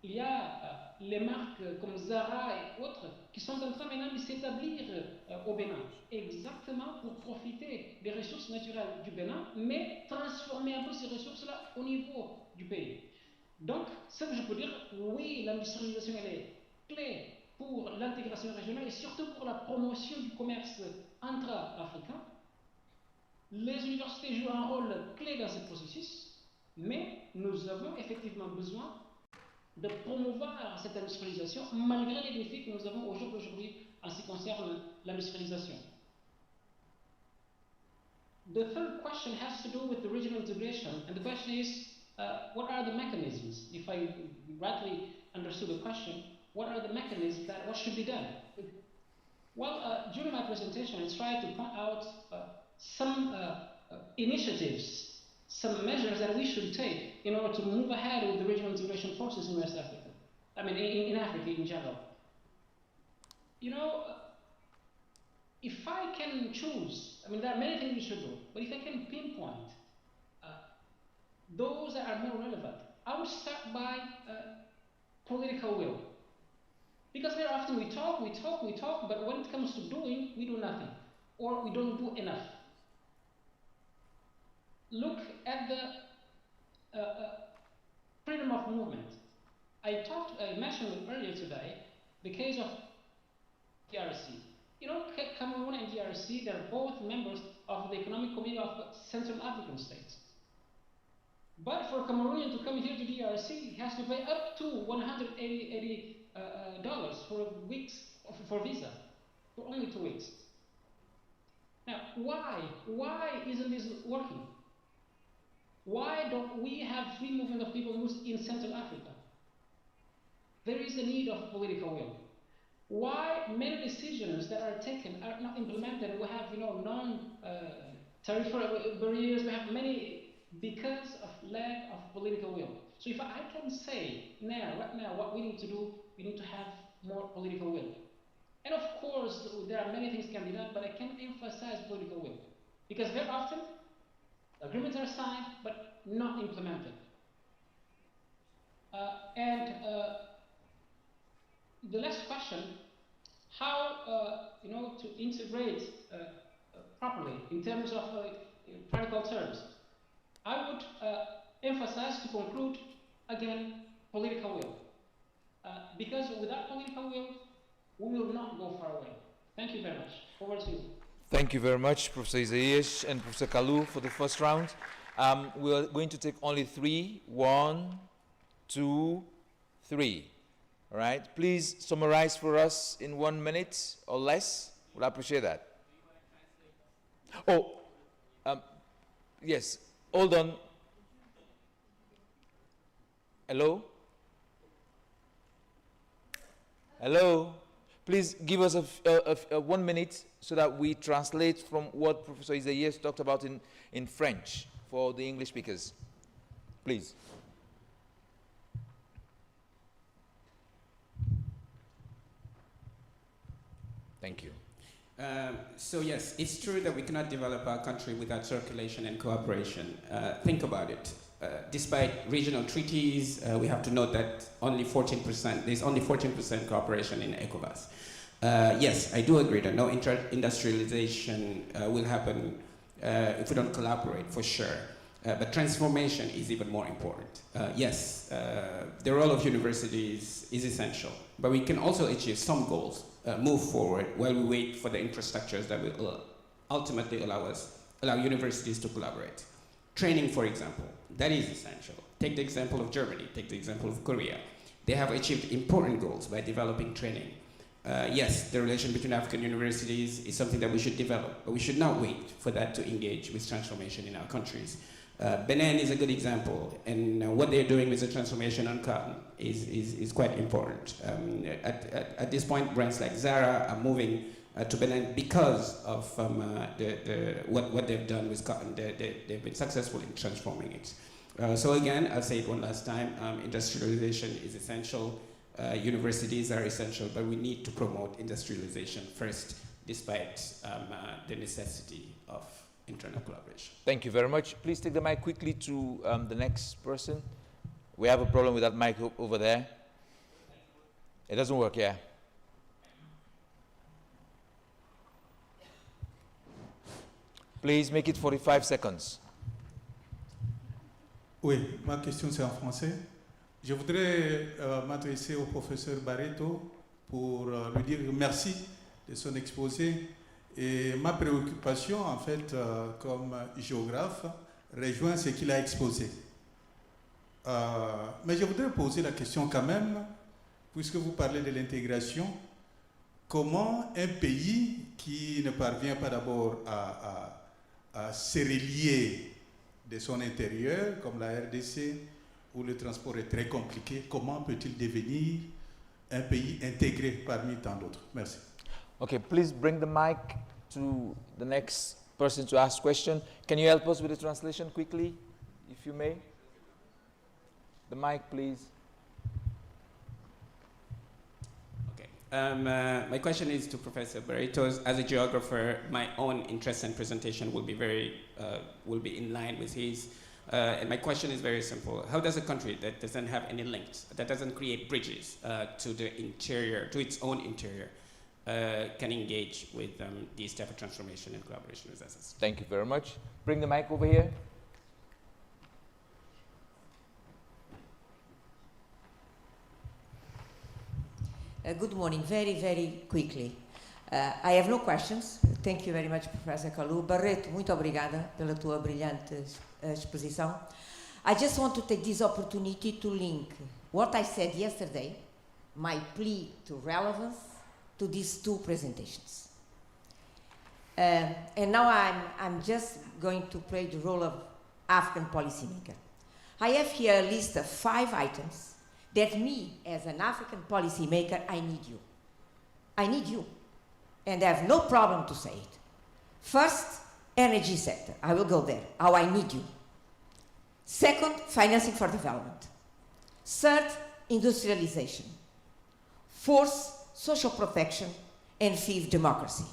E: Il y a les marques comme Zara et autres qui sont en train maintenant de s'établir au Bénin, exactement pour profiter des ressources naturelles du Bénin, mais transformer un peu ces ressources-là au niveau du pays. Donc, ce que je peux dire, oui, l'industrialisation elle est clé pour l'intégration régionale et surtout pour la promotion du commerce intra-africain. Les universités jouent un rôle clé dans ce processus, mais nous avons effectivement besoin de promouvoir cette industrialisation malgré les défis que nous avons aujourd'hui en ce qui concerne l'industrialisation. The third question has to do with the regional integration, and the question is, what are the mechanisms? If I rightly understood the question, what are the mechanisms that what should be done? Well, during my presentation, I tried to point out some initiatives, some measures that we should take in order to move ahead with the regional integration process in West Africa. I mean, in Africa in general. You know, if I can choose, I mean, there are many things we should do, but if I can pinpoint those that are more relevant, I would start by political will. Because very often we talk, but when it comes to doing, we do nothing, or we don't do enough. Look at the freedom of movement. I mentioned earlier today the case of DRC. You know, Cameroon and DRC, they're both members of the Economic Community of Central African States. But for a Cameroonian to come here to DRC, he has to pay up to $180 for visa, for only 2 weeks. Now, why isn't this working? Why don't we have free movement of people in Central Africa? There is a need of political will. Why many decisions that are taken are not implemented? We have, non-tariff barriers. We have many because of lack of political will. So if I can say right now, what we need to do, we need to have more political will. And of course, there are many things can be done, but I can emphasize political will. Because very often, agreements are signed, but not implemented. The last question, how to integrate properly in terms of practical terms. I would emphasize to conclude again political will, because without political will, we will not go far away. Thank you very much. Over to you.
C: Thank you very much, Professor Isaias and Professor Kalu, for the first round. We are going to take only 3. 1, 2, 3. All right. Please summarize for us in 1 minute or less. Would appreciate that. Oh, yes. Hold on. Hello? Hello? Please give us a 1 minute so that we translate from what Professor Isaias talked about in French for the English speakers. Please. Thank you.
H: So yes, it's true that we cannot develop our country without circulation and cooperation. Think about it. Despite regional treaties, we have to note that there's only 14% cooperation in ECOWAS. Yes, I do agree that no industrialization will happen if we don't collaborate, for sure. But transformation is even more important. Yes, the role of universities is essential, but we can also achieve some goals, move forward while we wait for the infrastructures that will ultimately allow universities to collaborate. Training, for example, that is essential. Take the example of Germany, take the example of Korea. They have achieved important goals by developing training. Yes, the relation between African universities is something that we should develop, but we should not wait for that to engage with transformation in our countries. Benin is a good example, and what they're doing with the transformation on cotton is quite important. At this point, brands like Zara are moving to Benin because of what they've done with cotton. They've been successful in transforming it. So again, I'll say it one last time, industrialization is essential. Universities are essential, but we need to promote industrialization first, despite the necessity of internal collaboration.
C: Thank you very much. Please take the mic quickly to the next person. We have a problem with that mic over there. It doesn't work, yeah. Please make it 45 seconds.
L: Oui, ma question c'est en français. Je voudrais m'adresser au professeur Barreto pour lui dire merci de son exposé. Et ma préoccupation, en fait, comme géographe, rejoint ce qu'il a exposé. Mais je voudrais poser la question quand même, puisque vous parlez de l'intégration, comment un pays qui ne parvient pas d'abord à se relier de son intérieur, comme la RDC, où le transport est très compliqué, comment peut-il devenir un pays intégré parmi tant d'autres? Merci.
C: Okay, please bring the mic to the next person to ask question. Can you help us with the translation quickly, if you may? The mic, please.
H: Okay. My question is to Professor Barretos. As a geographer, my own interest and presentation will be in line with his. And my question is very simple. How does a country that doesn't have any links, that doesn't create bridges to the interior, to its own interior, can engage with these type of transformation and collaboration with us?
C: Thank you very much. Bring the mic over here.
M: Good morning. Very, very quickly. I have no questions. Thank you very much, Professor Kalu. Barreto, muito obrigada pela tua brilhante exposição. I just want to take this opportunity to link what I said yesterday, my plea to relevance, to these two presentations. And now I'm just going to play the role of African policymaker. I have here a list of 5 items that me, as an African policymaker, I need you. I need you. And I have no problem to say it. First, energy sector. I will go there. How I need you. Second, financing for development. Third, industrialization. Fourth, social protection. And fifth, democracy.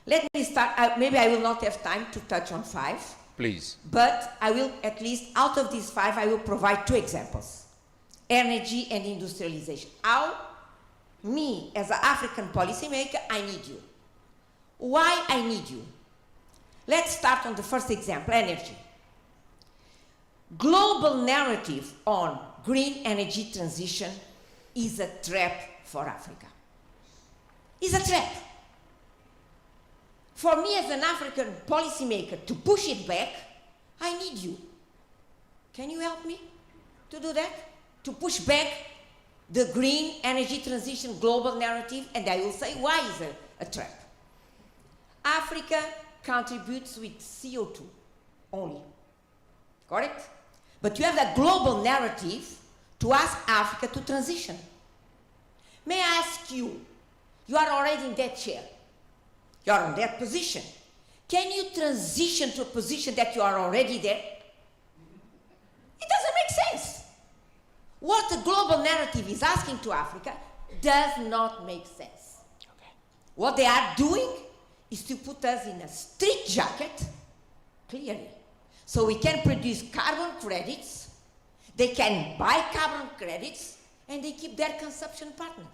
M: Let me start. Maybe I will not have time to touch on 5.
C: Please.
M: But I will, at least out of these 5, I will provide 2 examples. Energy and industrialization. How, me, as an African policymaker, I need you. Why I need you? Let's start on the first example, energy. Global narrative on green energy transition is a trap for Africa. It's a trap. For me as an African policymaker to push it back, I need you. Can you help me to do that? To push back the green energy transition global narrative, and I will say why is a trap. Africa contributes with CO2 only, correct? But you have a global narrative to ask Africa to transition. May I ask you, you are already in that chair, you are in that position. Can you transition to a position that you are already there? It doesn't make sense. What the global narrative is asking to Africa does not make sense. Okay. What they are doing is to put us in a straitjacket, clearly, so we can produce carbon credits, they can buy carbon credits, and they keep their consumption partner.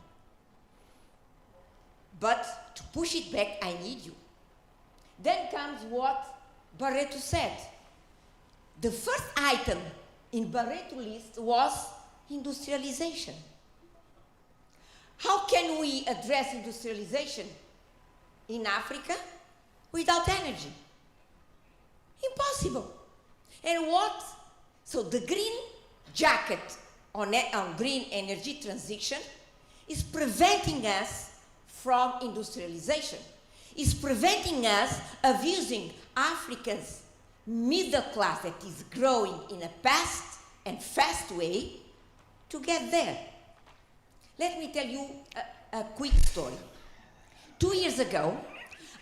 M: But to push it back, I need you. Then comes what Barreto said. The first item in Barreto's list was industrialization. How can we address industrialization in Africa without energy? Impossible. And what? So the green jacket on green energy transition is preventing us from industrialization. It's preventing us of using Africa's middle class that is growing in a fast and fast way to get there. Let me tell you a quick story. 2 years ago,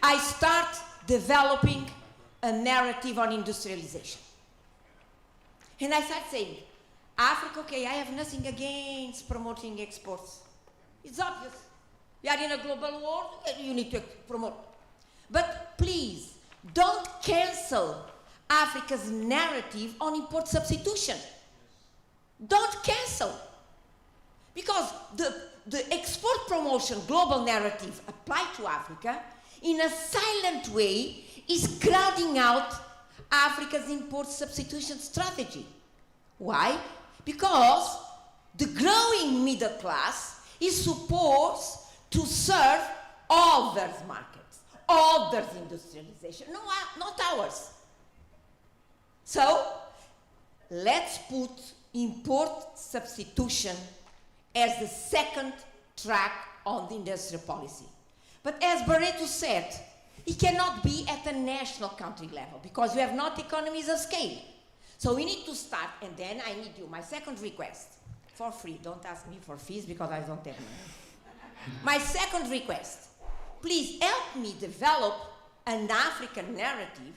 M: I started developing a narrative on industrialization. And I started saying, Africa, okay, I have nothing against promoting exports. It's obvious. We are in a global world, you need to promote. But please, don't cancel Africa's narrative on import substitution. Don't cancel. Because the export promotion global narrative applied to Africa in a silent way is crowding out Africa's import substitution strategy. Why? Because the growing middle class is supposed to serve others' markets, others' industrialization, no, not ours. So, let's put import substitution as the second track on the industrial policy. But as Barreto said, it cannot be at the national country level because we have not economies of scale. So we need to start, and then I need you, my second request, for free, don't ask me for fees because I don't have money. My second request, please help me develop an African narrative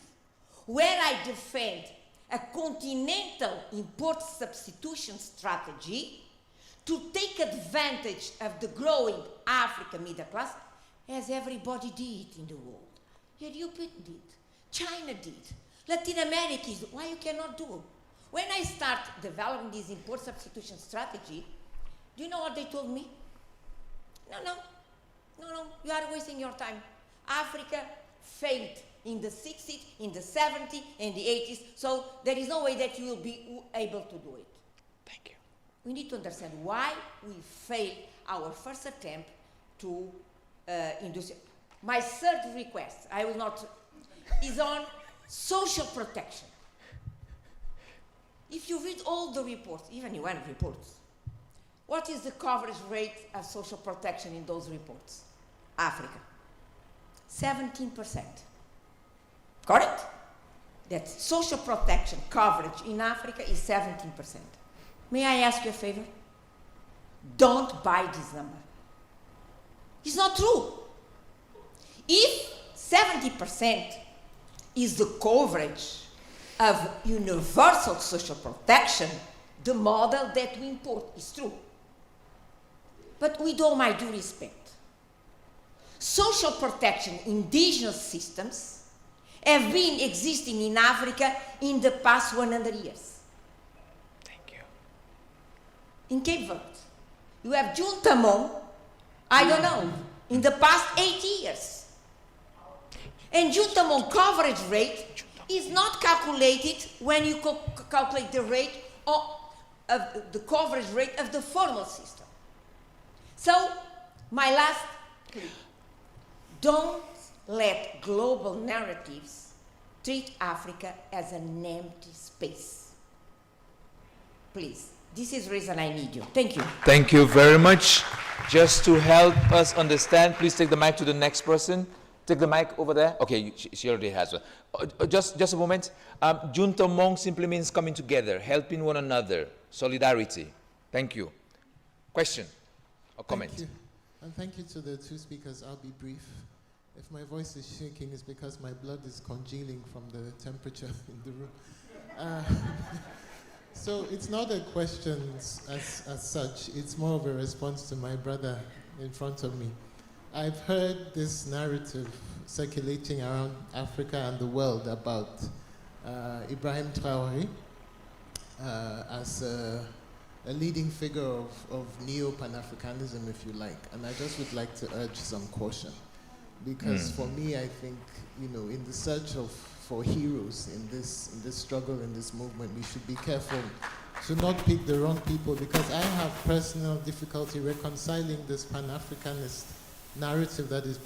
M: where I defend a continental import substitution strategy to take advantage of the growing African middle class, as everybody did in the world. Europe did, China did, Latin America is, why you cannot do? When I start developing this import substitution strategy, do you know what they told me? No, you are wasting your time. Africa failed in the 60s, in the 70s, in the 80s, so there is no way that you will be able to do it.
A: Thank you.
M: We need to understand why we failed our first attempt to industrial. My third request, I will not, is on social protection. If you read all the reports, even UN reports, what is the coverage rate of social protection in those reports? Africa, 17%. Correct? That social protection coverage in Africa is 17%. May I ask you a favor? Don't buy this number. It's not true. If 70% is the coverage of universal social protection, the model that we import is true. But with all my due respect, social protection indigenous systems have been existing in Africa in the past 100 years.
A: Thank you.
M: In Cape Verde, you have Juntamon, I don't know, in the past 80 years. And Juntamon coverage rate is not calculated when you calculate the rate of the coverage rate of the formal system. So, my last plea, don't let global narratives treat Africa as an empty space. Please, this is the reason I need you. Thank you.
C: Thank you very much. Just to help us understand, please take the mic to the next person. Take the mic over there. Okay, she already has one. Just a moment. Juntamong simply means coming together, helping one another, solidarity. Thank you. Question or comment?
N: Thank you. And thank you to the two speakers. I'll be brief. If my voice is shaking, it's because my blood is congealing from the temperature in the room. So it's not a question as such. It's more of a response to my brother in front of me. I've heard this narrative circulating around Africa and the world about Ibrahim Traoré as a leading figure of neo-Pan-Africanism, if you like. And I just would like to urge some caution. Because for me, I think, in the search for heroes in this struggle, in this movement, we should be careful to not pick the wrong people, because I have personal difficulty reconciling this Pan-Africanist narrative that is...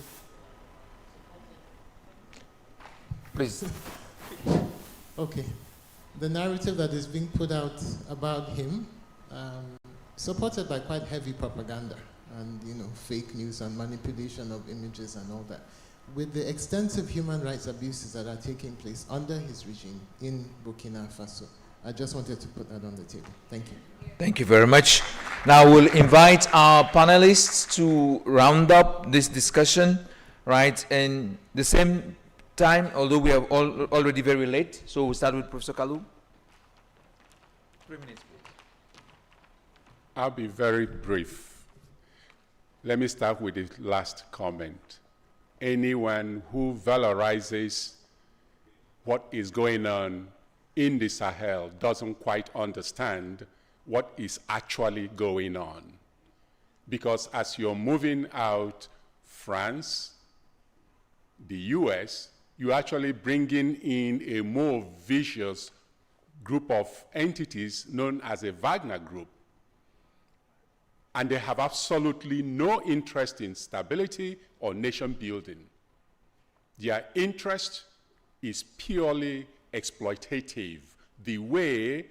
C: Please.
N: Okay. The narrative that is being put out about him, supported by quite heavy propaganda and, fake news and manipulation of images and all that, with the extensive human rights abuses that are taking place under his regime in Burkina Faso. I just wanted to put that on the table. Thank you.
C: Thank you very much. Now we'll invite our panelists to round up this discussion, right? And the same time, although we are already very late, so we'll start with Professor Kalu. 3 minutes, please.
B: I'll be very brief. Let me start with the last comment. Anyone who valorizes what is going on in the Sahel doesn't quite understand what is actually going on. Because as you're moving out France, the US, you're actually bringing in a more vicious group of entities known as a Wagner group. and they have absolutely no interest in stability or nation building. Their interest is purely exploitative, the way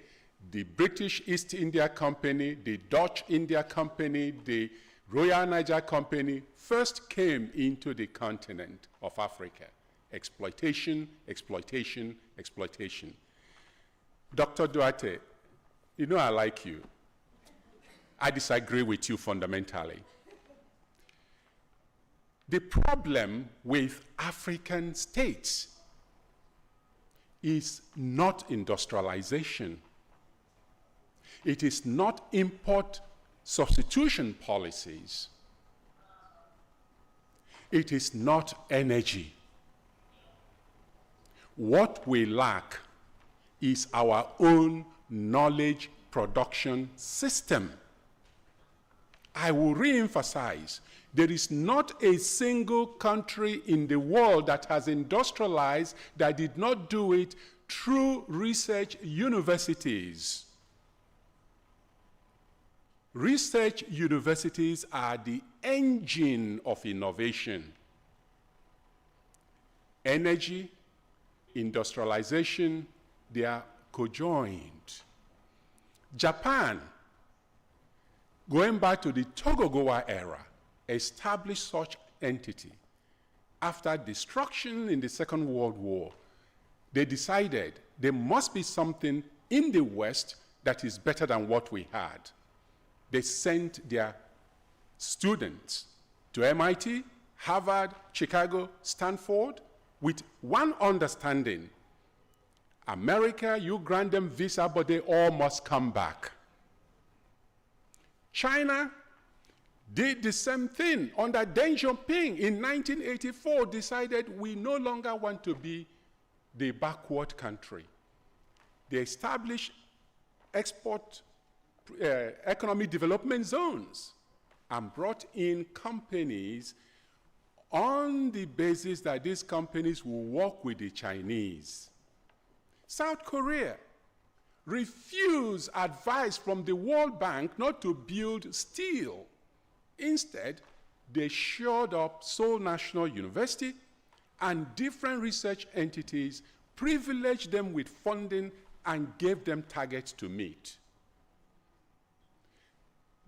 B: the British East India Company, the Dutch India Company, the Royal Niger Company first came into the continent of Africa. Exploitation, exploitation, exploitation. Dr. Duarte, you know I like you. I disagree with you fundamentally. The problem with African states is not industrialization. It is not import substitution policies. It is not energy. What we lack is our own knowledge production system. I will re-emphasize, there is not a single country in the world that has industrialized that did not do it through research universities. Research universities are the engine of innovation. Energy, industrialization, they are conjoined. Japan, going back to the Tokugawa era, established such entity. After destruction in the Second World War, they decided there must be something in the West that is better than what we had. They sent their students to MIT, Harvard, Chicago, Stanford, with one understanding. America, you grant them visa, but they all must come back. China did the same thing under Deng Xiaoping in 1984, decided we no longer want to be the backward country. They established economic development zones and brought in companies on the basis that these companies will work with the Chinese. South Korea refused advice from the World Bank not to build steel. Instead, they shored up Seoul National University, and different research entities privileged them with funding and gave them targets to meet.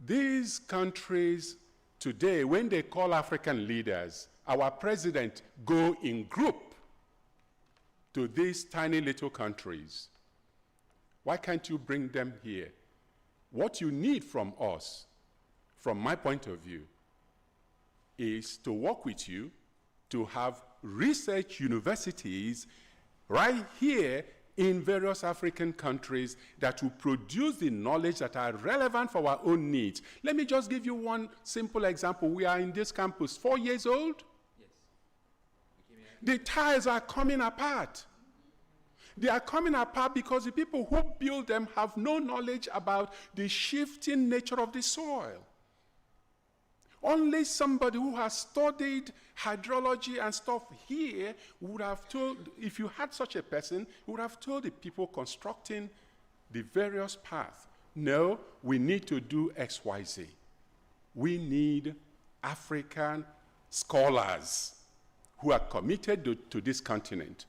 B: These countries today, when they call African leaders, our president go in group to these tiny little countries. Why can't you bring them here? What you need from us, from my point of view, is to work with you to have research universities right here in various African countries that will produce the knowledge that are relevant for our own needs. Let me just give you one simple example. We are in this campus 4 years old. Yes. The tiles are coming apart. They are coming apart because the people who build them have no knowledge about the shifting nature of the soil. Only somebody who has studied hydrology and stuff here would have told, if you had such a person, would have told the people constructing the various paths, no, we need to do X, Y, Z. We need African scholars who are committed to this continent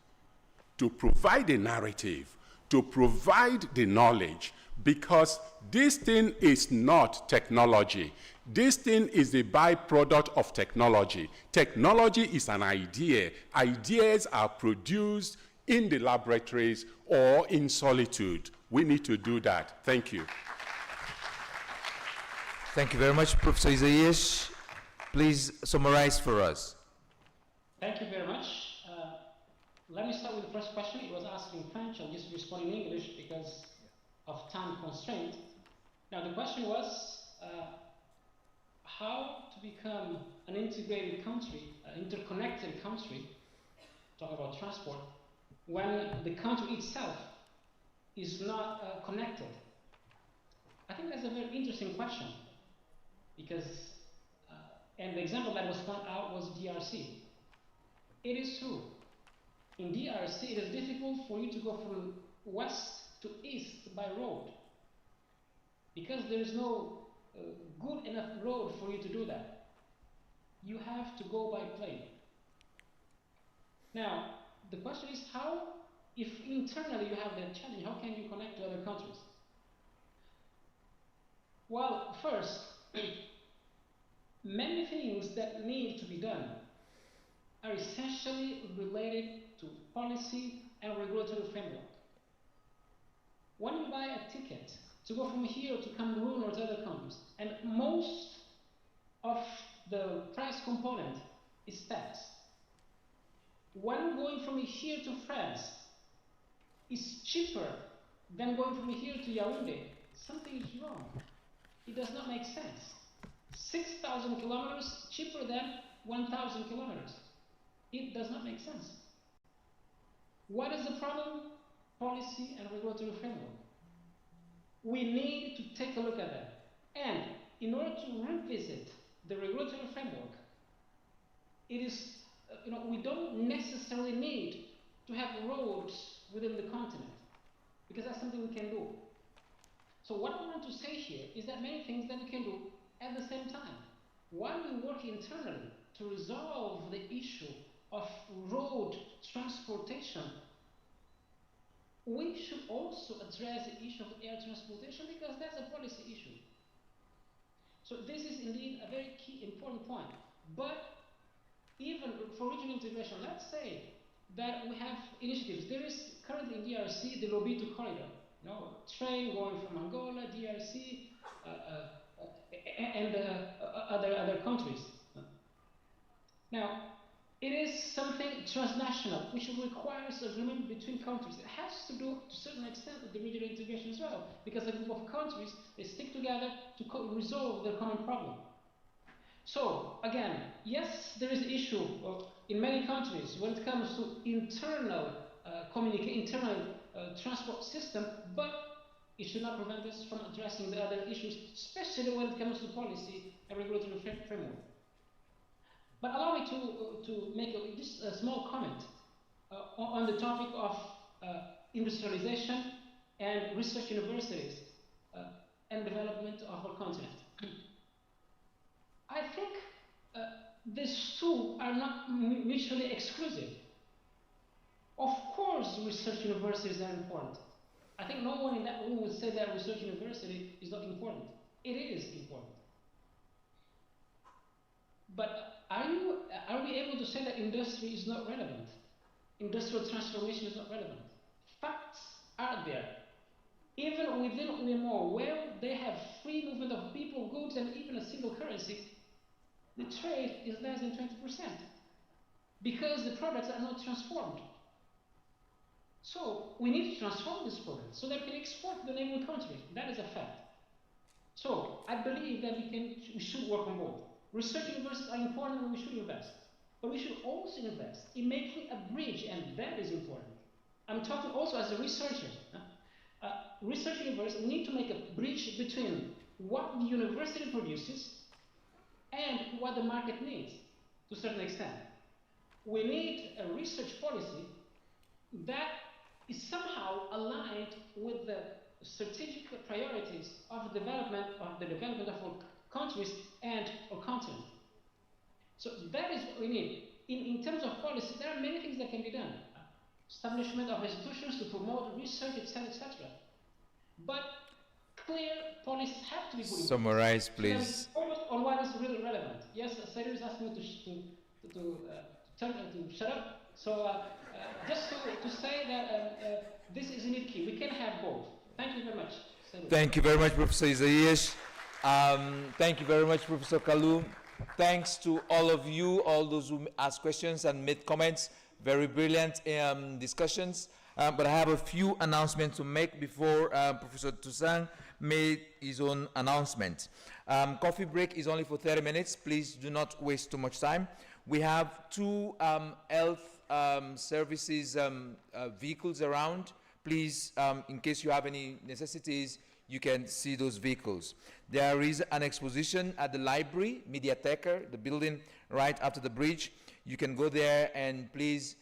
B: to provide a narrative, to provide the knowledge, because this thing is not technology. This thing is the byproduct of technology. Technology is an idea. Ideas are produced in the laboratories or in solitude. We need to do that. Thank you.
C: Thank you very much, Professor Isaias. Please summarize for us.
E: Thank you very much. Let me start with the first question. It was asked in French. I'll just respond in English because of time constraint. Now, the question was how to become an integrated country, an interconnected country, talk about transport, when the country itself is not connected. I think that's a very interesting question because, and the example that was found out was DRC. It is true. In DRC, it is difficult for you to go from west to east by road because there is no good enough road for you to do that. You have to go by plane. Now, the question is how, if internally you have that challenge, how can you connect to other countries? Well, first, many things that need to be done are essentially related to policy and regulatory framework. When you buy a ticket to go from here to Cameroon or to other countries, and most of the price component is tax. When going from here to France is cheaper than going from here to Yaoundé, something is wrong. It does not make sense. 6,000 kilometers cheaper than 1,000 kilometers. It does not make sense. What is the problem? Policy and regulatory framework. We need to take a look at that. And in order to revisit the regulatory framework, it is, we don't necessarily need to have roads within the continent, because that's something we can do. So what I want to say here is that many things that we can do at the same time. While we work internally to resolve the issue of road transportation, we should also address the issue of air transportation, because that's a policy issue. So this is indeed a very key, important point. But even for regional integration, let's say that we have initiatives. There is currently in DRC the Lobito corridor, train going from Angola, DRC, and other countries. Now, it is something transnational, which requires agreement between countries. It has to do, to a certain extent, with the regional integration as well, because a group of countries, they stick together to resolve their common problem. So, again, yes, there is an issue in many countries when it comes to internal transport system, but it should not prevent us from addressing the other issues, especially when it comes to policy and regulatory framework. But allow me to make just a small comment on the topic of industrialization and research universities and development of our continent. I think these two are not mutually exclusive. Of course, research universities are important. I think no one in that room would say that research university is not important. It is important. But are we able to say that industry is not relevant? Industrial transformation is not relevant. Facts are there. Even within UEMO, where they have free movement of people, goods, and even a single currency, the trade is less than 20%, because the products are not transformed. So we need to transform these products so that we can export to the neighboring countries. That is a fact. So I believe that we should work on both. Research universities are important and we should invest. But we should also invest in making a bridge, and that is important. I'm talking also as a researcher. Research universities, we need to make a bridge between what the university produces and what the market needs, to a certain extent. We need a research policy that is somehow aligned with the strategic priorities of the development of our countries and our continent. So that is what we need. In terms of policy, there are many things that can be done. Establishment of institutions to promote research, etc., etc. But clear policies have to be put in place.
C: Summarize, please.
E: Focus on what is really relevant. Yes, Sairu is asking me to shut up. So just to say that this is indeed key. We can have both. Thank you very much. Sairu.
C: Thank you very much, Professor Isaias. Thank you very much, Professor Kalu. Thanks to all of you, all those who asked questions and made comments. Very brilliant discussions. But I have a few announcements to make before Professor Toussaint made his own announcement. Coffee break is only for 30 minutes. Please do not waste too much time. We have two health services vehicles around. Please, in case you have any necessities, you can see those vehicles. There is an exposition at the library, Mediateca, the building right after the bridge. You can go there and please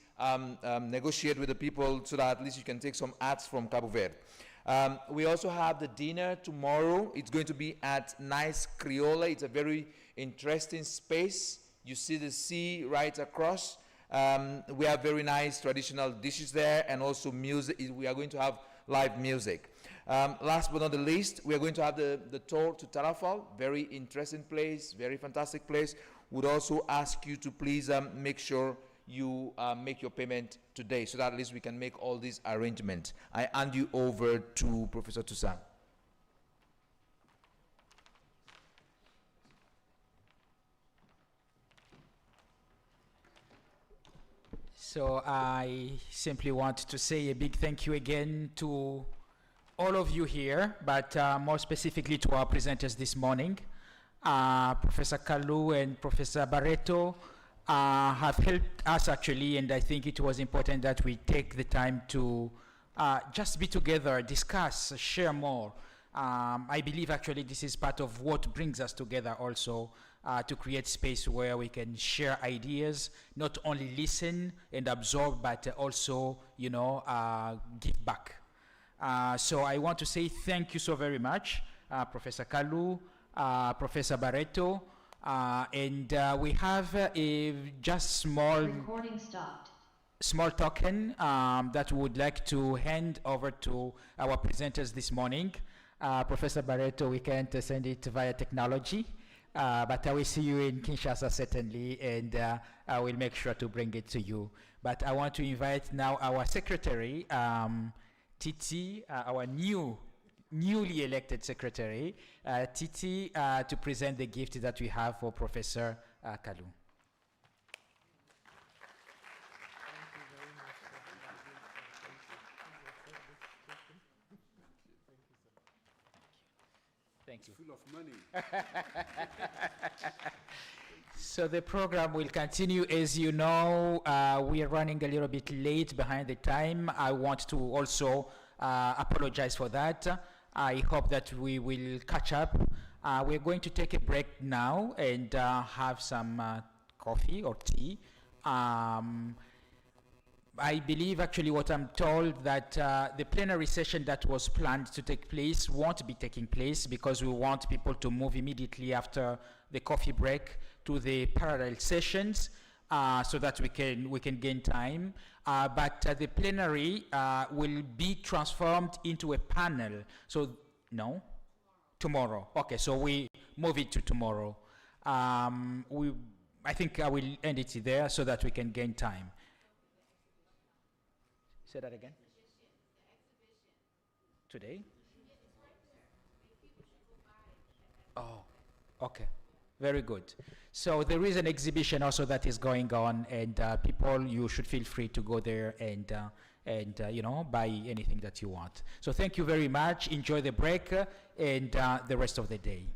C: negotiate with the people so that at least you can take some ads from Cabo Verde. We also have the dinner tomorrow. It's going to be at Nice Criolla. It's a very interesting space. You see the sea right across. We have very nice traditional dishes there, and also music. We are going to have live music. Last but not the least, we are going to have the tour to Tarrafal. Very interesting place, very fantastic place. Would also ask you to please make sure you make your payment today, so that at least we can make all these arrangements. I hand you over to Professor Toussaint.
A: So I simply want to say a big thank you again to all of you here, but more specifically to our presenters this morning. Professor Kalu and Professor Barreto have helped us actually, and I think it was important that we take the time to just be together, discuss, share more. I believe actually this is part of what brings us together also, to create space where we can share ideas, not only listen and absorb, but also, you know, give back. So I want to say thank you so very much, Professor Kalu, Professor Barreto, and we have a just small token that we would like to hand over to our presenters this morning. Professor Barreto, we can't send it via technology, but I will see you in Kinshasa certainly, and I will make sure to bring it to you. But I want to invite now our secretary, Titi, our newly elected secretary, Titi, to present the gift that we have for Professor Kalu. Thank you.
B: Full of money.
A: So the program will continue. As you know, we are running a little bit late behind the time. I want to also apologize for that. I hope that we will catch up. We're going to take a break now and have some coffee or tea. I believe actually what I'm told that the plenary session that was planned to take place won't be taking place because we want people to move immediately after the coffee break to the parallel sessions so that we can gain time. But the plenary will be transformed into a panel. So, no? Tomorrow. Okay, so we move it to tomorrow. I think I will end it there so that we can gain time. Say that again. Today? Oh, okay. Very good. So there is an exhibition also that is going on, and people, you should feel free to go there and you know, buy anything that you want. So thank you very much. Enjoy the break and the rest of the day.